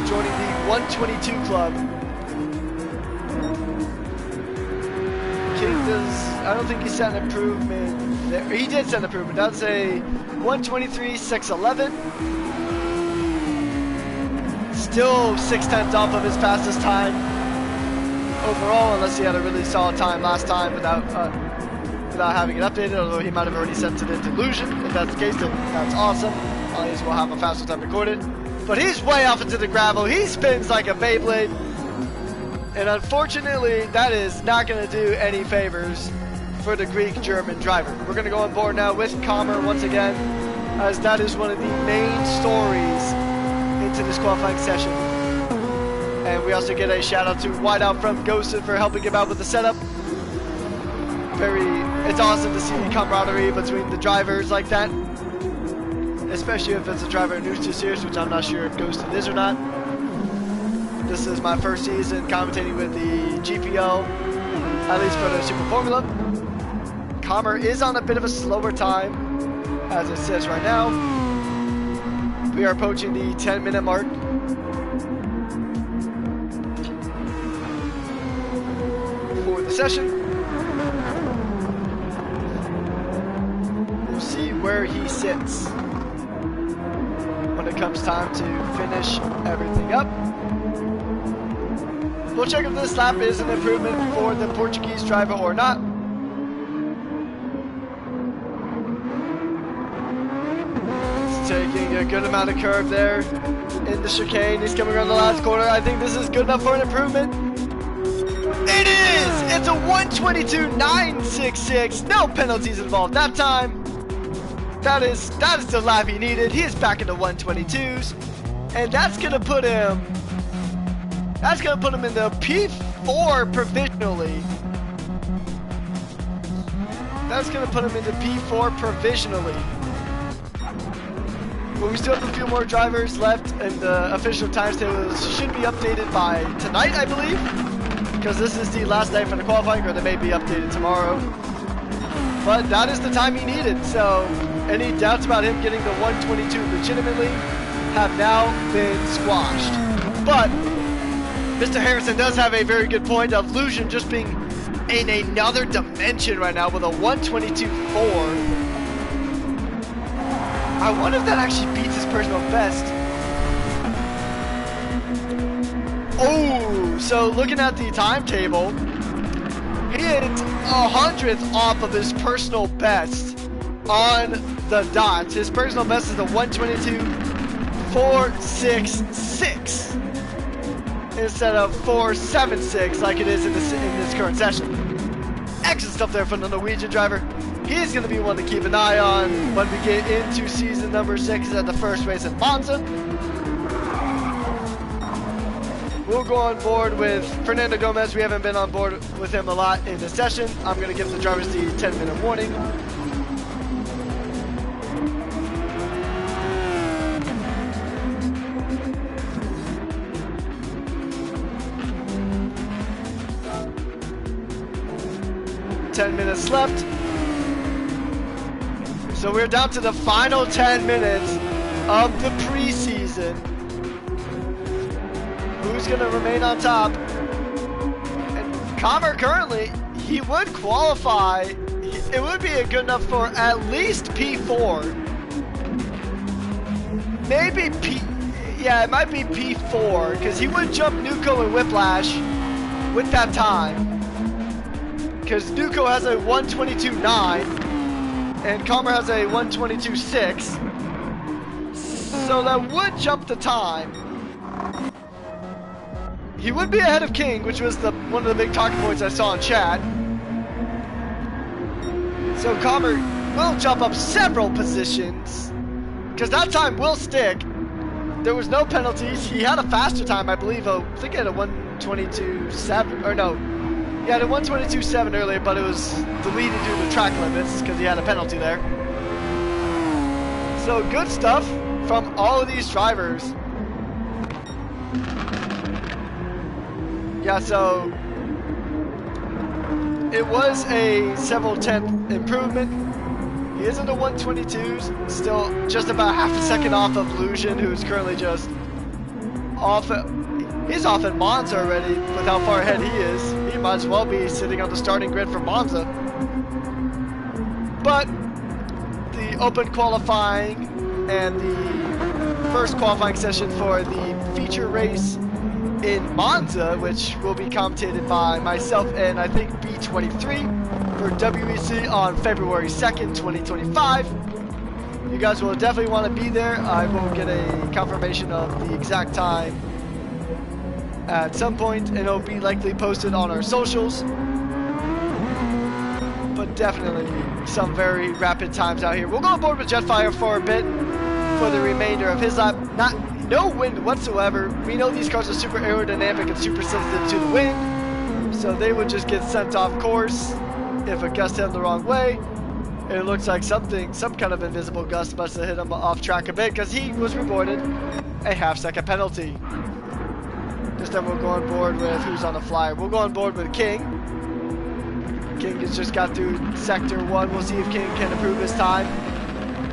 Joining the 122 club. King does, I don't think he set an improvement there. He did set an improvement. That's a 123.611. Still 6/10 off of his fastest time overall, unless he had a really solid time last time without having it updated, although he might have already sent it into Illusion. If that's the case, then that's awesome. At least we'll have a faster time recorded. But he's way off into the gravel. He spins like a Beyblade. And unfortunately, that is not going to do any favors for the Greek-German driver. We're going to go on board now with Kammer once again, as that is one of the main stories into this qualifying session. And we also get a shout out to Whiteout from Ghosted for helping him out with the setup. It's awesome to see camaraderie between the drivers like that, especially if it's a driver new to series, which I'm not sure if Ghosted is or not. This is my first season commentating with the GPL, at least for the Super Formula. Kammer is on a bit of a slower time, as it says right now. We are approaching the 10-minute mark. For the session. We'll see where he sits when it comes time to finish everything up. We'll check if this lap is an improvement for the Portuguese driver or not. It's taking a good amount of curve there in the chicane. He's coming around the last corner. I think this is good enough for an improvement. It is! It's a 122.966. No penalties involved that time. That is the lap he needed. He is back into 122s. And that's going to put him in the P4 provisionally. That's going to put him into P4 provisionally. But we still have a few more drivers left, and the official times tables should be updated by tonight, I believe. Because this is the last day for the qualifying, or they may be updated tomorrow. But that is the time he needed, so any doubts about him getting the 122 legitimately have now been squashed. But Mr. Harrison does have a very good point of Illusion just being in another dimension right now with a 122.4. I wonder if that actually beats his personal best. Oh, so looking at the timetable, he hit 100th off of his personal best on the dot. His personal best is the 122.466 instead of 476 like it is in this current session. Excellent stuff there from the Norwegian driver. He's going to be one to keep an eye on when we get into season number 6 at the first race at Monza. We'll go on board with Fernando Gomez. We haven't been on board with him a lot in this session. I'm going to give the drivers the 10-minute warning. Minutes left. So we're down to the final 10 minutes of the preseason. Who's going to remain on top? And Kammer currently, he would qualify. It would be good enough for at least P4. Maybe yeah, it might be P4 because he would jump Nuko and Whiplash with that time. Because Nuko has a 122.9 and Kammer has a 122.6, so that would jump the time. He would be ahead of King, which was one of the big talking points I saw in chat. So Kammer will jump up several positions, because that time will stick. There was no penalties. He had a faster time, I believe. I think he had a 122.7, or no. He had a 122.7 earlier, but it was deleted due to track limits because he had a penalty there. So good stuff from all of these drivers. Yeah, so it was a several tenth improvement. He is in the 122s, still just about half a second off of Lucian, who's currently just off. He's off at Monza already with how far ahead he is. He might as well be sitting on the starting grid for Monza. But the open qualifying and the first qualifying session for the feature race in Monza, which will be commentated by myself and I think B23 for WEC on February 2nd, 2025. You guys will definitely want to be there. I will get a confirmation of the exact time at some point, and it'll be likely posted on our socials. But definitely some very rapid times out here. We'll go on board with Jetfire for a bit for the remainder of his lap. No wind whatsoever. We know these cars are super aerodynamic and super sensitive to the wind, so they would just get sent off course if a gust hit them the wrong way. It looks like some kind of invisible gust must have hit him off track a bit, because he was rewarded a half-second penalty. This time we'll go on board with who's on the flyer. We'll go on board with King. King has just got through Sector 1. We'll see if King can improve his time.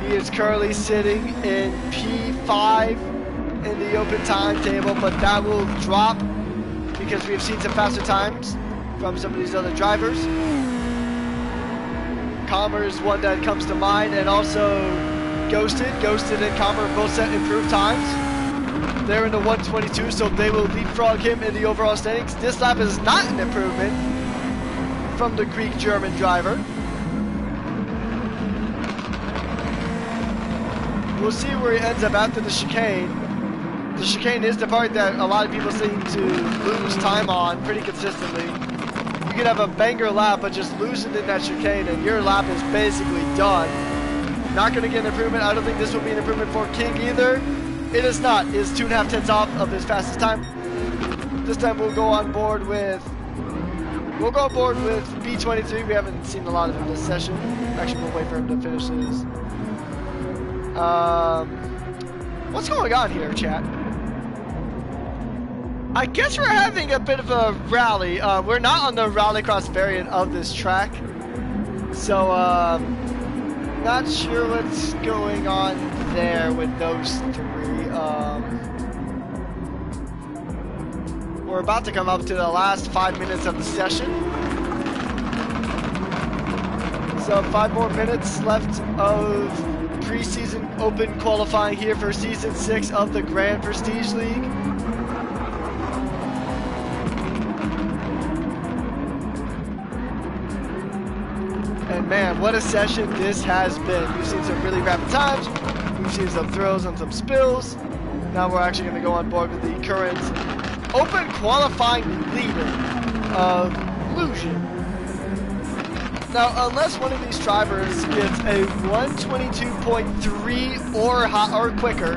He is currently sitting in P5 in the open timetable, but that will drop because we've seen some faster times from some of these other drivers. Calmer is one that comes to mind, and also Ghosted and Calmer both set improved times. They're in the 122, so they will leapfrog him in the overall standings. This lap is not an improvement from the Greek-German driver. We'll see where he ends up after the chicane. The chicane is the part that a lot of people seem to lose time on pretty consistently. You can have a banger lap, but just losing in that chicane and your lap is basically done. Not going to get an improvement. I don't think this will be an improvement for King either. It is not. It's 2.5 tenths off of his fastest time. This time we'll go on board with B23. We haven't seen a lot of him this session. Actually, we'll wait for him to finish his. What's going on here, chat? I guess we're having a bit of a rally. We're not on the rallycross variant of this track, so not sure what's going on there with those three. We're about to come up to the last 5 minutes of the session. So 5 more minutes left of preseason open qualifying here for season 6 of the Grand Prestige League. And man, what a session this has been. We've seen some really rapid times. We've seen some throws and some spills. Now we're actually going to go on board with the current open qualifying leader of Lucian. Now, unless one of these drivers gets a 122.3 or quicker,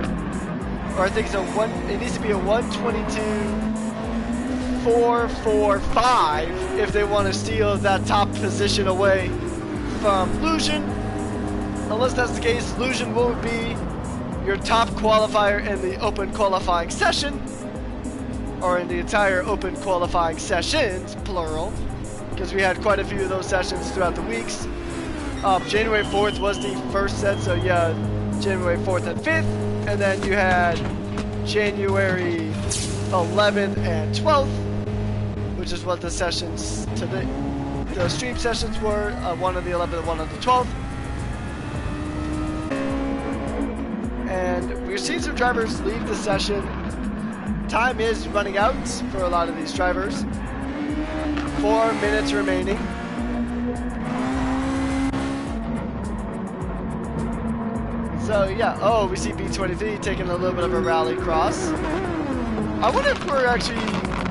or I think it needs to be a 122.445 if they want to steal that top position away from Lucian. Unless that's the case, Lucian will be your top qualifier in the open qualifying session, or in the entire open qualifying sessions, plural, because we had quite a few of those sessions throughout the weeks. January 4th was the first set, so yeah, January 4th and 5th, and then you had January 11th and 12th, which is what the sessions today, the stream sessions were, one on the 11th and one on the 12th. And we've seen some drivers leave the session. Time is running out for a lot of these drivers. 4 minutes remaining. So yeah, oh, we see B23 taking a little bit of a rally cross. I wonder if we're actually,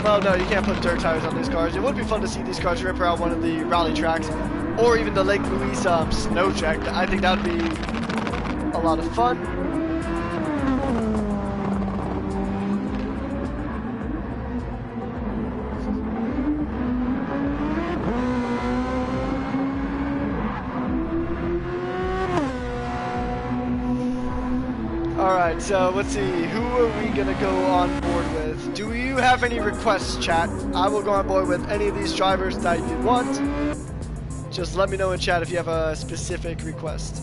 well no, you can't put dirt tires on these cars. It would be fun to see these cars rip around one of the rally tracks, or even the Lake Louise snow track. I think that would be a lot of fun. Alright, so let's see. Who are we going to go on board with? Do you have any requests, chat? I will go on board with any of these drivers that you want. Just let me know in chat if you have a specific request.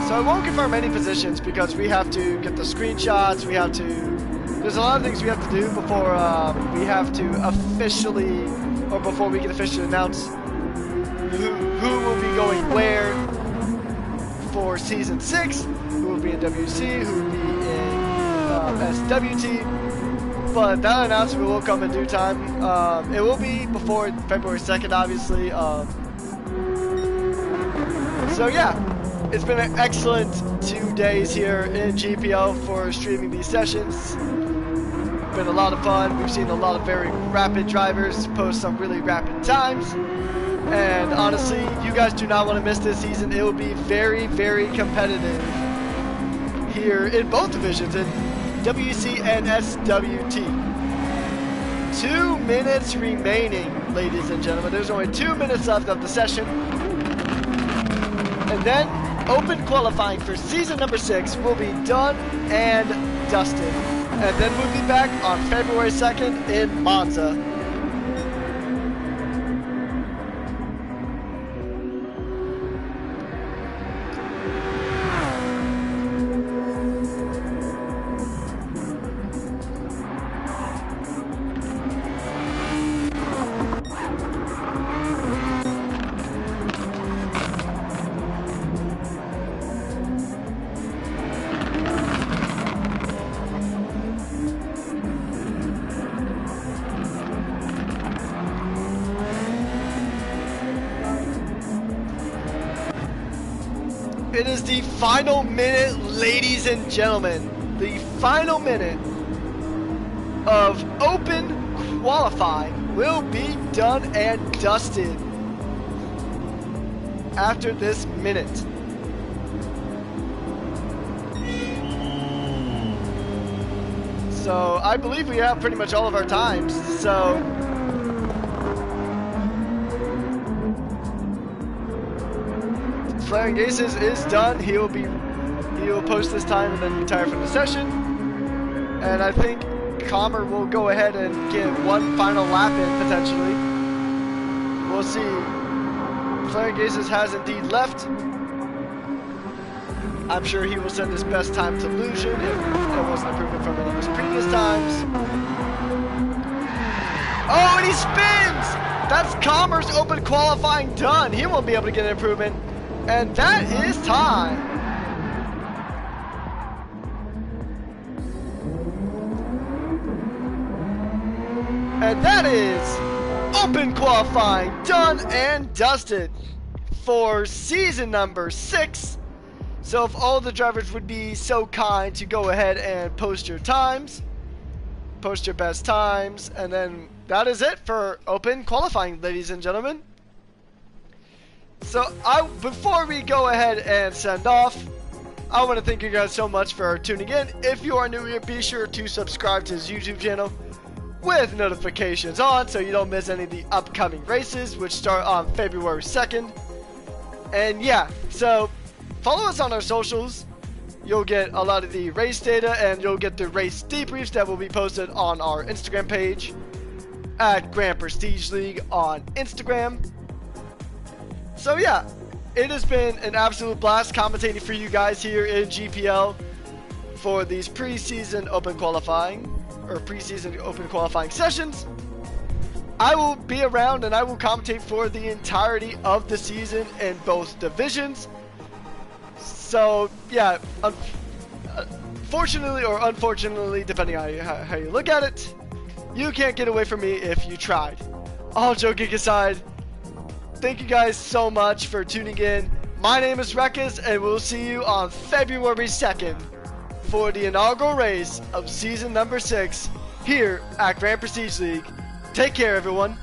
So I won't confirm any positions because we have to get the screenshots, there's a lot of things we have to do before we have to officially, or before we can officially announce who will be going where for Season 6, who will be in WC, who will be in SWT, but that announcement will come in due time. It will be before February 2nd, obviously. So yeah. It's been an excellent 2 days here in GPL for streaming these sessions. Been a lot of fun. We've seen a lot of very rapid drivers post some really rapid times. And honestly, you guys do not want to miss this season. It will be very, very competitive here in both divisions, in WC and SWT. 2 minutes remaining, ladies and gentlemen. There's only 2 minutes left of the session. And then open qualifying for season number 6 will be done and dusted. And then we'll be back on February 2nd in Monza. It is the final minute, ladies and gentlemen. The final minute of open qualifying will be done and dusted after this minute. So I believe we have pretty much all of our times. So Flaring Aces is done. He will post this time and then retire from the session. And I think Comer will go ahead and get one final lap in potentially. We'll see. Flaring Aces has indeed left. I'm sure he will send his best time to Lucian if it wasn't improvement from any of his previous times. Oh, and he spins! That's Comer's open qualifying done. He won't be able to get an improvement. And that is time. And that is open qualifying done and dusted for season number 6. So if all the drivers would be so kind to go ahead and post your times, post your best times, and then that is it for open qualifying, ladies and gentlemen. So before we go ahead and send off, I want to thank you guys so much for tuning in. If you are new here, be sure to subscribe to his YouTube channel with notifications on so you don't miss any of the upcoming races, which start on February 2nd. And yeah, so follow us on our socials. You'll get a lot of the race data and you'll get the race debriefs that will be posted on our Instagram page at Grand Prestige League on Instagram. So yeah, it has been an absolute blast commentating for you guys here in GPL for these preseason open qualifying sessions. I will be around and I will commentate for the entirety of the season in both divisions. So yeah, fortunately or unfortunately, depending on how you look at it, you can't get away from me if you tried. All joking aside, thank you guys so much for tuning in. My name is Rekas, and we'll see you on February 2nd for the inaugural race of season number 6 here at Grand Prestige League. Take care, everyone.